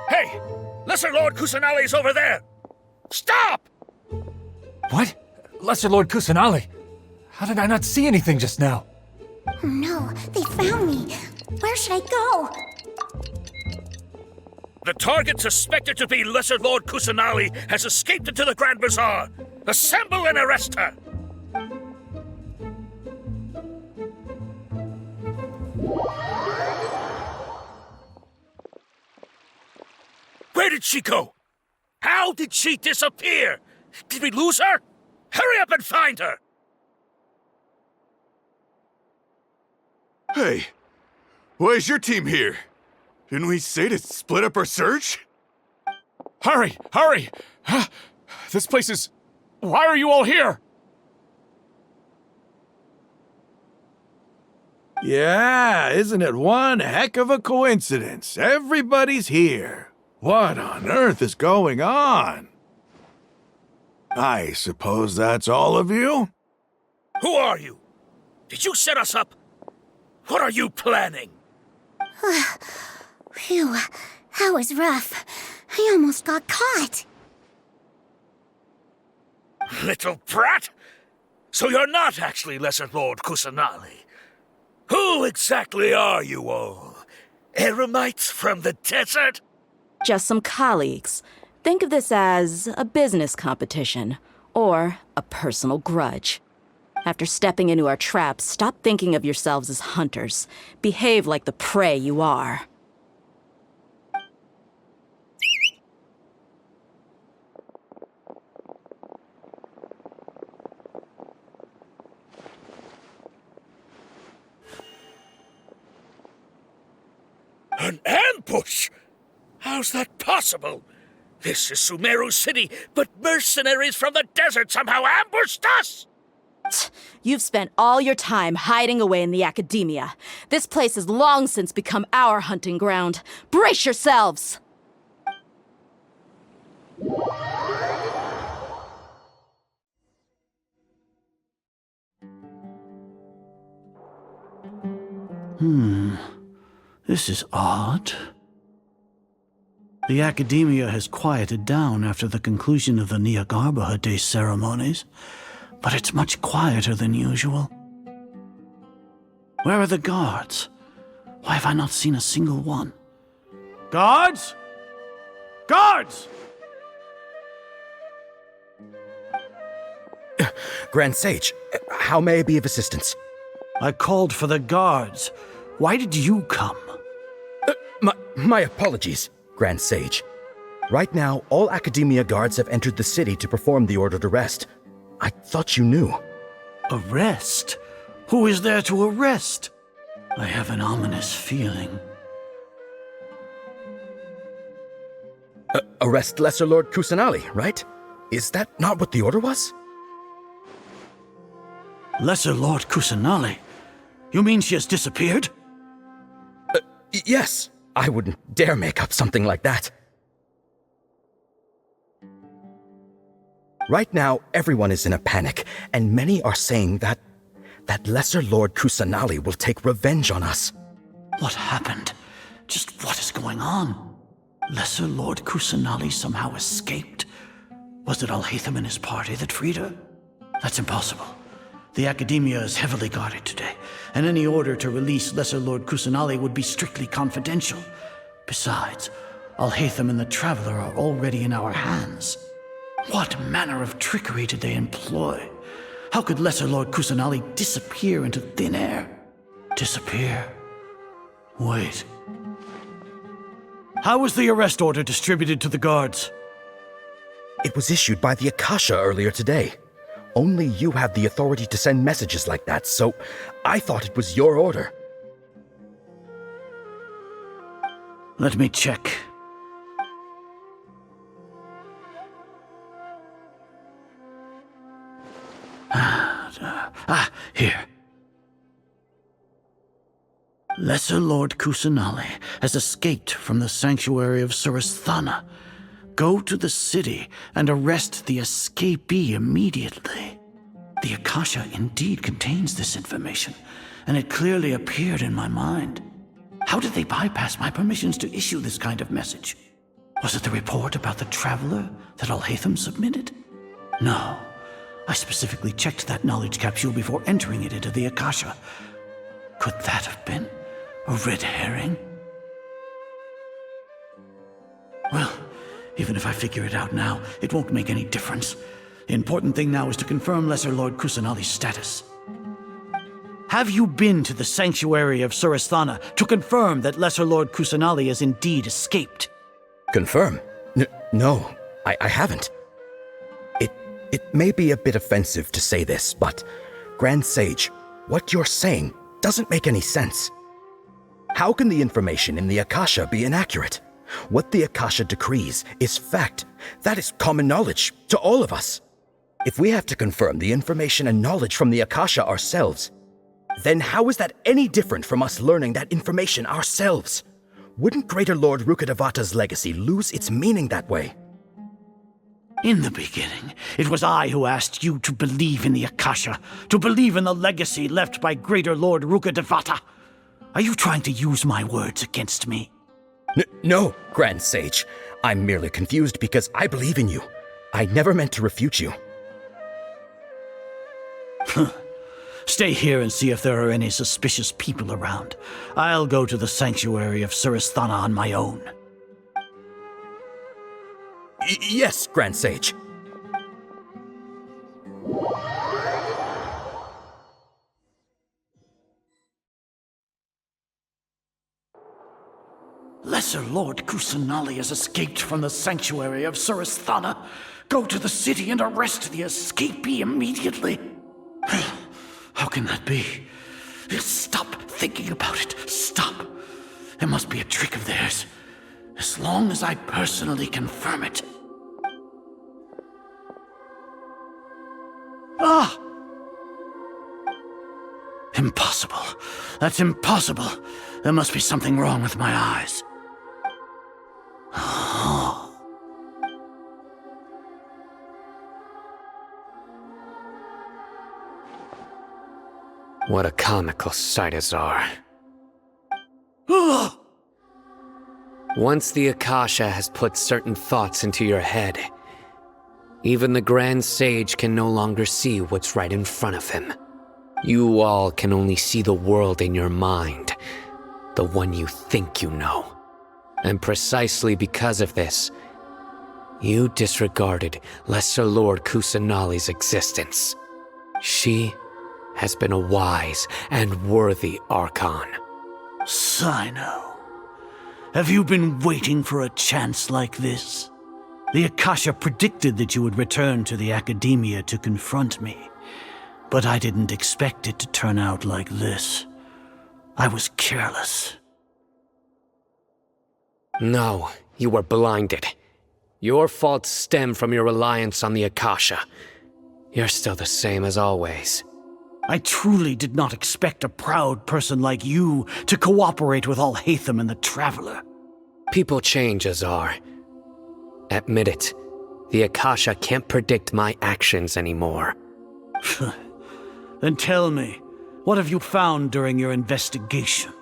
Hey! Lesser Lord Kusanali's over there! Stop! What? Lesser Lord Kusanali? How did I not see anything just now? Oh no, they found me. Where should I go? The target suspected to be Lesser Lord Kusanali has escaped into the Grand Bazaar. Assemble and arrest her! Where did she go? How did she disappear? Did we lose her? Hurry up and find her! Hey, why is your team here? Didn't we say to split up our search? Hurry! Hurry! Huh? This place is... Why are you all here? Yeah, isn't it one heck of a coincidence? Everybody's here. What on earth is going on? I suppose that's all of you? Who are you? Did you set us up? What are you planning? Phew, that was rough. I almost got caught. Little brat! So you're not actually Lesser Lord Kusanali. Who exactly are you all? Eremites from the desert? Just some colleagues. Think of this as a business competition, or a personal grudge. After stepping into our traps, stop thinking of yourselves as hunters. Behave like the prey you are. An ambush? How's that possible? This is Sumeru City, but mercenaries from the desert somehow ambushed us! You've spent all your time hiding away in the Akademiya. This place has long since become our hunting ground. Brace yourselves! This is odd. The Akademiya has quieted down after the conclusion of the Nilou Day ceremonies, but it's much quieter than usual. Where are the guards? Why have I not seen a single one? Guards? Guards! Grand Sage, how may I be of assistance? I called for the guards. Why did you come? My apologies, Grand Sage. Right now, all Akademiya guards have entered the city to perform the ordered arrest. I thought you knew. Arrest? Who is there to arrest? I have an ominous feeling. Arrest Lesser Lord Kusanali, right? Is that not what the order was? Lesser Lord Kusanali? You mean she has disappeared? Yes. I wouldn't dare make up something like that. Right now, everyone is in a panic, and many are saying that Lesser Lord Kusanali will take revenge on us. What happened? Just what is going on? Lesser Lord Kusanali somehow escaped? Was it Alhaitham and his party that freed her? That's impossible. The Akademiya is heavily guarded today, and any order to release Lesser Lord Kusanali would be strictly confidential. Besides, Alhaitham and the Traveler are already in our hands. What manner of trickery did they employ? How could Lesser Lord Kusanali disappear into thin air? Disappear? Wait. How was the arrest order distributed to the guards? It was issued by the Akasha earlier today. Only you have the authority to send messages like that, so I thought it was your order. Let me check. Here. Lesser Lord Kusanali has escaped from the sanctuary of Surasthana. Go to the city and arrest the escapee immediately. The Akasha indeed contains this information, and it clearly appeared in my mind. How did they bypass my permissions to issue this kind of message? Was it the report about the Traveler that Alhaitham submitted? No. I specifically checked that knowledge capsule before entering it into the Akasha. Could that have been a red herring? Well, even if I figure it out now, it won't make any difference. The important thing now is to confirm Lesser Lord Kusanali's status. Have you been to the sanctuary of Surasthana to confirm that Lesser Lord Kusanali has indeed escaped? Confirm? No, I haven't. It may be a bit offensive to say this, but Grand Sage, what you're saying doesn't make any sense. How can the information in the Akasha be inaccurate? What the Akasha decrees is fact. That is common knowledge to all of us. If we have to confirm the information and knowledge from the Akasha ourselves, then how is that any different from us learning that information ourselves? Wouldn't Greater Lord Rukkhadevata's legacy lose its meaning that way? In the beginning, it was I who asked you to believe in the Akasha, to believe in the legacy left by Greater Lord Rukkhadevata. Are you trying to use my words against me? No, Grand Sage. I'm merely confused because I believe in you. I never meant to refute you. Stay here and see if there are any suspicious people around. I'll go to the sanctuary of Surasthana on my own. Yes, Grand Sage. Lesser Lord Kusanali has escaped from the sanctuary of Surasthana. Go to the city and arrest the escapee immediately. How can that be? Stop thinking about it. Stop. There must be a trick of theirs. As long as I personally confirm it. Ah! Impossible. That's impossible. There must be something wrong with my eyes. What a comical sight, Azar. Once the Akasha has put certain thoughts into your head, even the Grand Sage can no longer see what's right in front of him. You all can only see the world in your mind, the one you think you know. And precisely because of this, you disregarded Lesser Lord Kusanali's existence. She has been a wise and worthy Archon. Cyno, have you been waiting for a chance like this? The Akasha predicted that you would return to the Akademiya to confront me, but I didn't expect it to turn out like this. I was careless. No, you were blinded. Your faults stem from your reliance on the Akasha. You're still the same as always. I truly did not expect a proud person like you to cooperate with Alhaitham and the Traveler. People change, Azar. Admit it. The Akasha can't predict my actions anymore. Then tell me, what have you found during your investigation?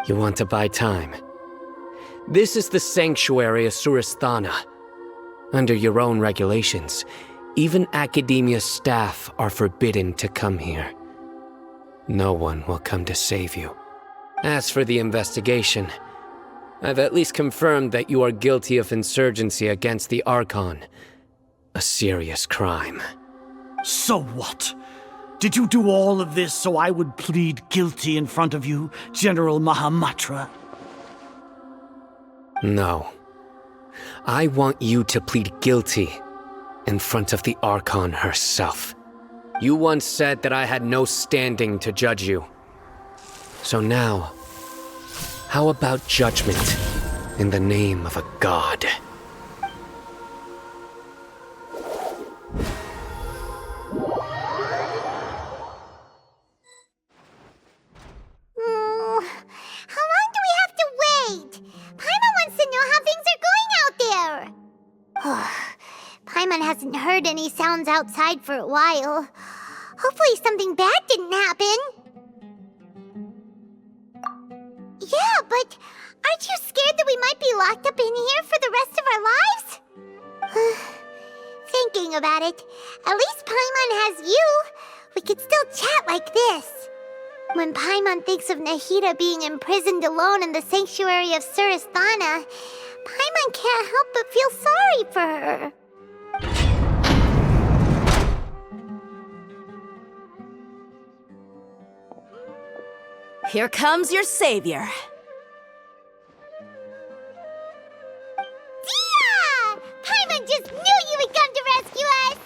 You want to buy time? This is the sanctuary of Surasthana. Under your own regulations, even Akademiya staff are forbidden to come here. No one will come to save you. As for the investigation, I've at least confirmed that you are guilty of insurgency against the Archon. A serious crime. So what? Did you do all of this so I would plead guilty in front of you, General Mahamatra? No. I want you to plead guilty in front of the Archon herself. You once said that I had no standing to judge you. So now, how about judgment in the name of a god? How long do we have to wait? Paimon wants to know how things are going out there. Paimon hasn't heard any sounds outside for a while. Hopefully something bad didn't happen. Yeah, but aren't you scared that we might be locked up in here for the rest of our lives? Thinking about it, at least Paimon has you. We could still chat like this. When Paimon thinks of Nahida being imprisoned alone in the sanctuary of Surasthana, Paimon can't help but feel sorry for her. Here comes your savior. Dia! Paimon just knew you would come to rescue us!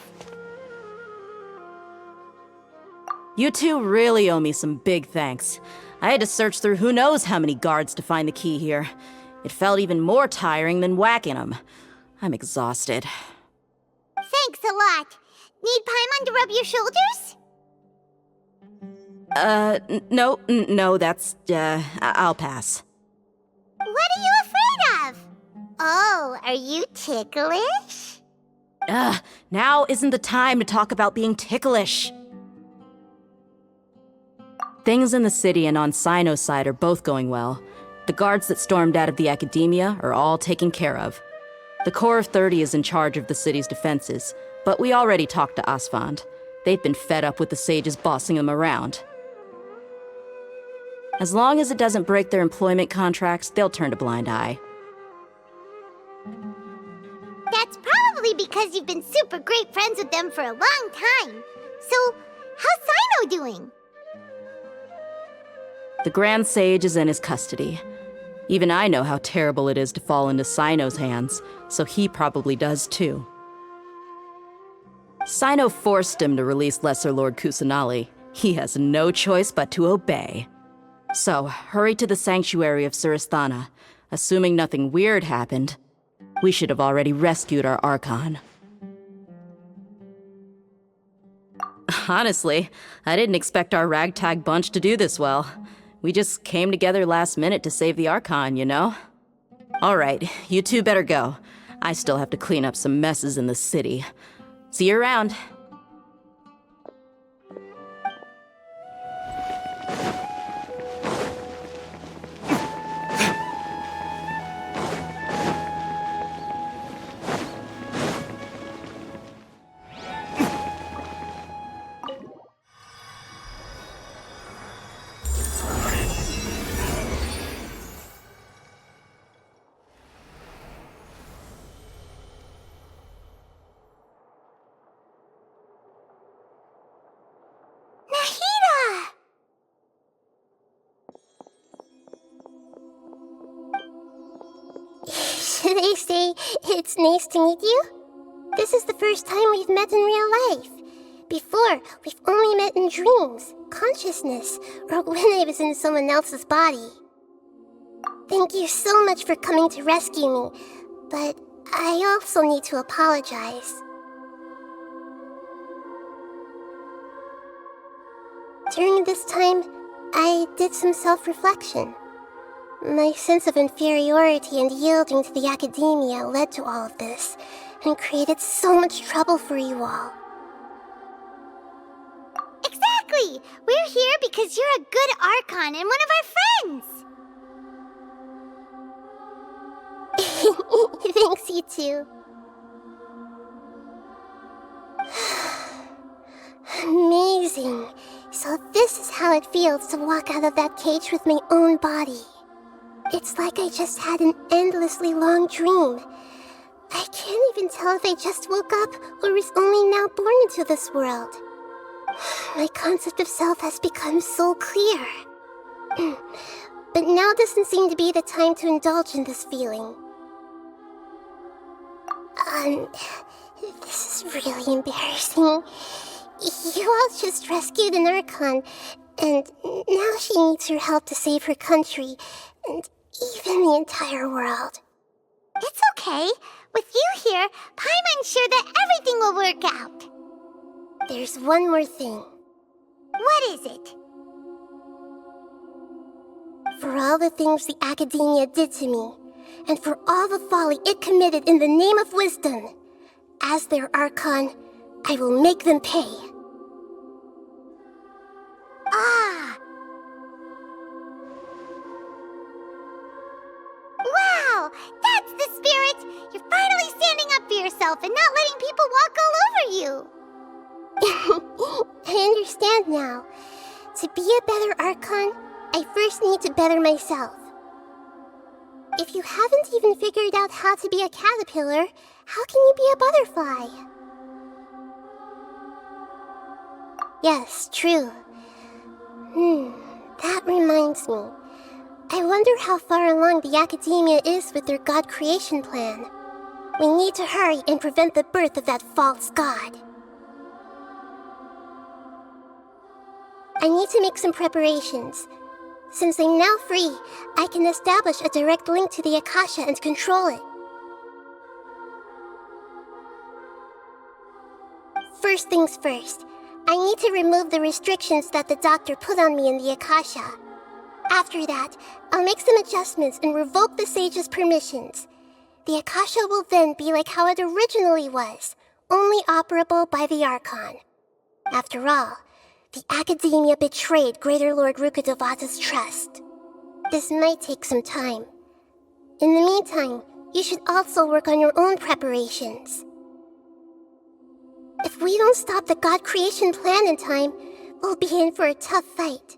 You two really owe me some big thanks. I had to search through who knows how many guards to find the key here. It felt even more tiring than whacking them. I'm exhausted. Thanks a lot. Need Paimon to rub your shoulders? No, that's, I'll pass. What are you afraid of? Oh, are you ticklish? Now isn't the time to talk about being ticklish. Things in the city and on Cyno's side are both going well. The guards that stormed out of the Akademiya are all taken care of. The Corps of 30 is in charge of the city's defenses, but we already talked to Asfand. They've been fed up with the sages bossing them around. As long as it doesn't break their employment contracts, they'll turn a blind eye. That's probably because you've been super great friends with them for a long time. So, how's Cyno doing? The Grand Sage is in his custody. Even I know how terrible it is to fall into Cyno's hands, so he probably does too. Cyno forced him to release Lesser Lord Kusanali. He has no choice but to obey. So, hurry to the sanctuary of Surasthana. Assuming nothing weird happened, we should have already rescued our Archon. Honestly, I didn't expect our ragtag bunch to do this well. We just came together last minute to save the Archon, you know? Alright, you two better go. I still have to clean up some messes in the city. See you around. Should I say, it's nice to meet you? This is the first time we've met in real life. Before, we've only met in dreams, consciousness, or when I was in someone else's body. Thank you so much for coming to rescue me, but I also need to apologize. During this time, I did some self-reflection. My sense of inferiority and yielding to the Akademiya led to all of this, and created so much trouble for you all. Exactly! We're here because you're a good Archon and one of our friends! Thanks, you too. Amazing. So this is how it feels to walk out of that cage with my own body. It's like I just had an endlessly long dream. I can't even tell if I just woke up or was only now born into this world. My concept of self has become so clear. But now doesn't seem to be the time to indulge in this feeling. This is really embarrassing. You all just rescued an Archon, and now she needs your help to save her country, and even the entire world. It's okay. With you here, Paimon's sure that everything will work out. There's one more thing. What is it? For all the things the Akademiya did to me, and for all the folly it committed in the name of wisdom, as their Archon, I will make them pay. Ah! Wow! That's the spirit! You're finally standing up for yourself and not letting people walk all over you! I understand now. To be a better Archon, I first need to better myself. If you haven't even figured out how to be a caterpillar, how can you be a butterfly? Yes, true. That reminds me. I wonder how far along the Akademiya is with their god creation plan. We need to hurry and prevent the birth of that false god. I need to make some preparations. Since I'm now free, I can establish a direct link to the Akasha and control it. First things first, I need to remove the restrictions that the doctor put on me in the Akasha. After that, I'll make some adjustments and revoke the sage's permissions. The Akasha will then be like how it originally was, only operable by the Archon. After all, the Akademiya betrayed Greater Lord Rukkhadevata's trust. This might take some time. In the meantime, you should also work on your own preparations. If we don't stop the god creation plan in time, we'll be in for a tough fight.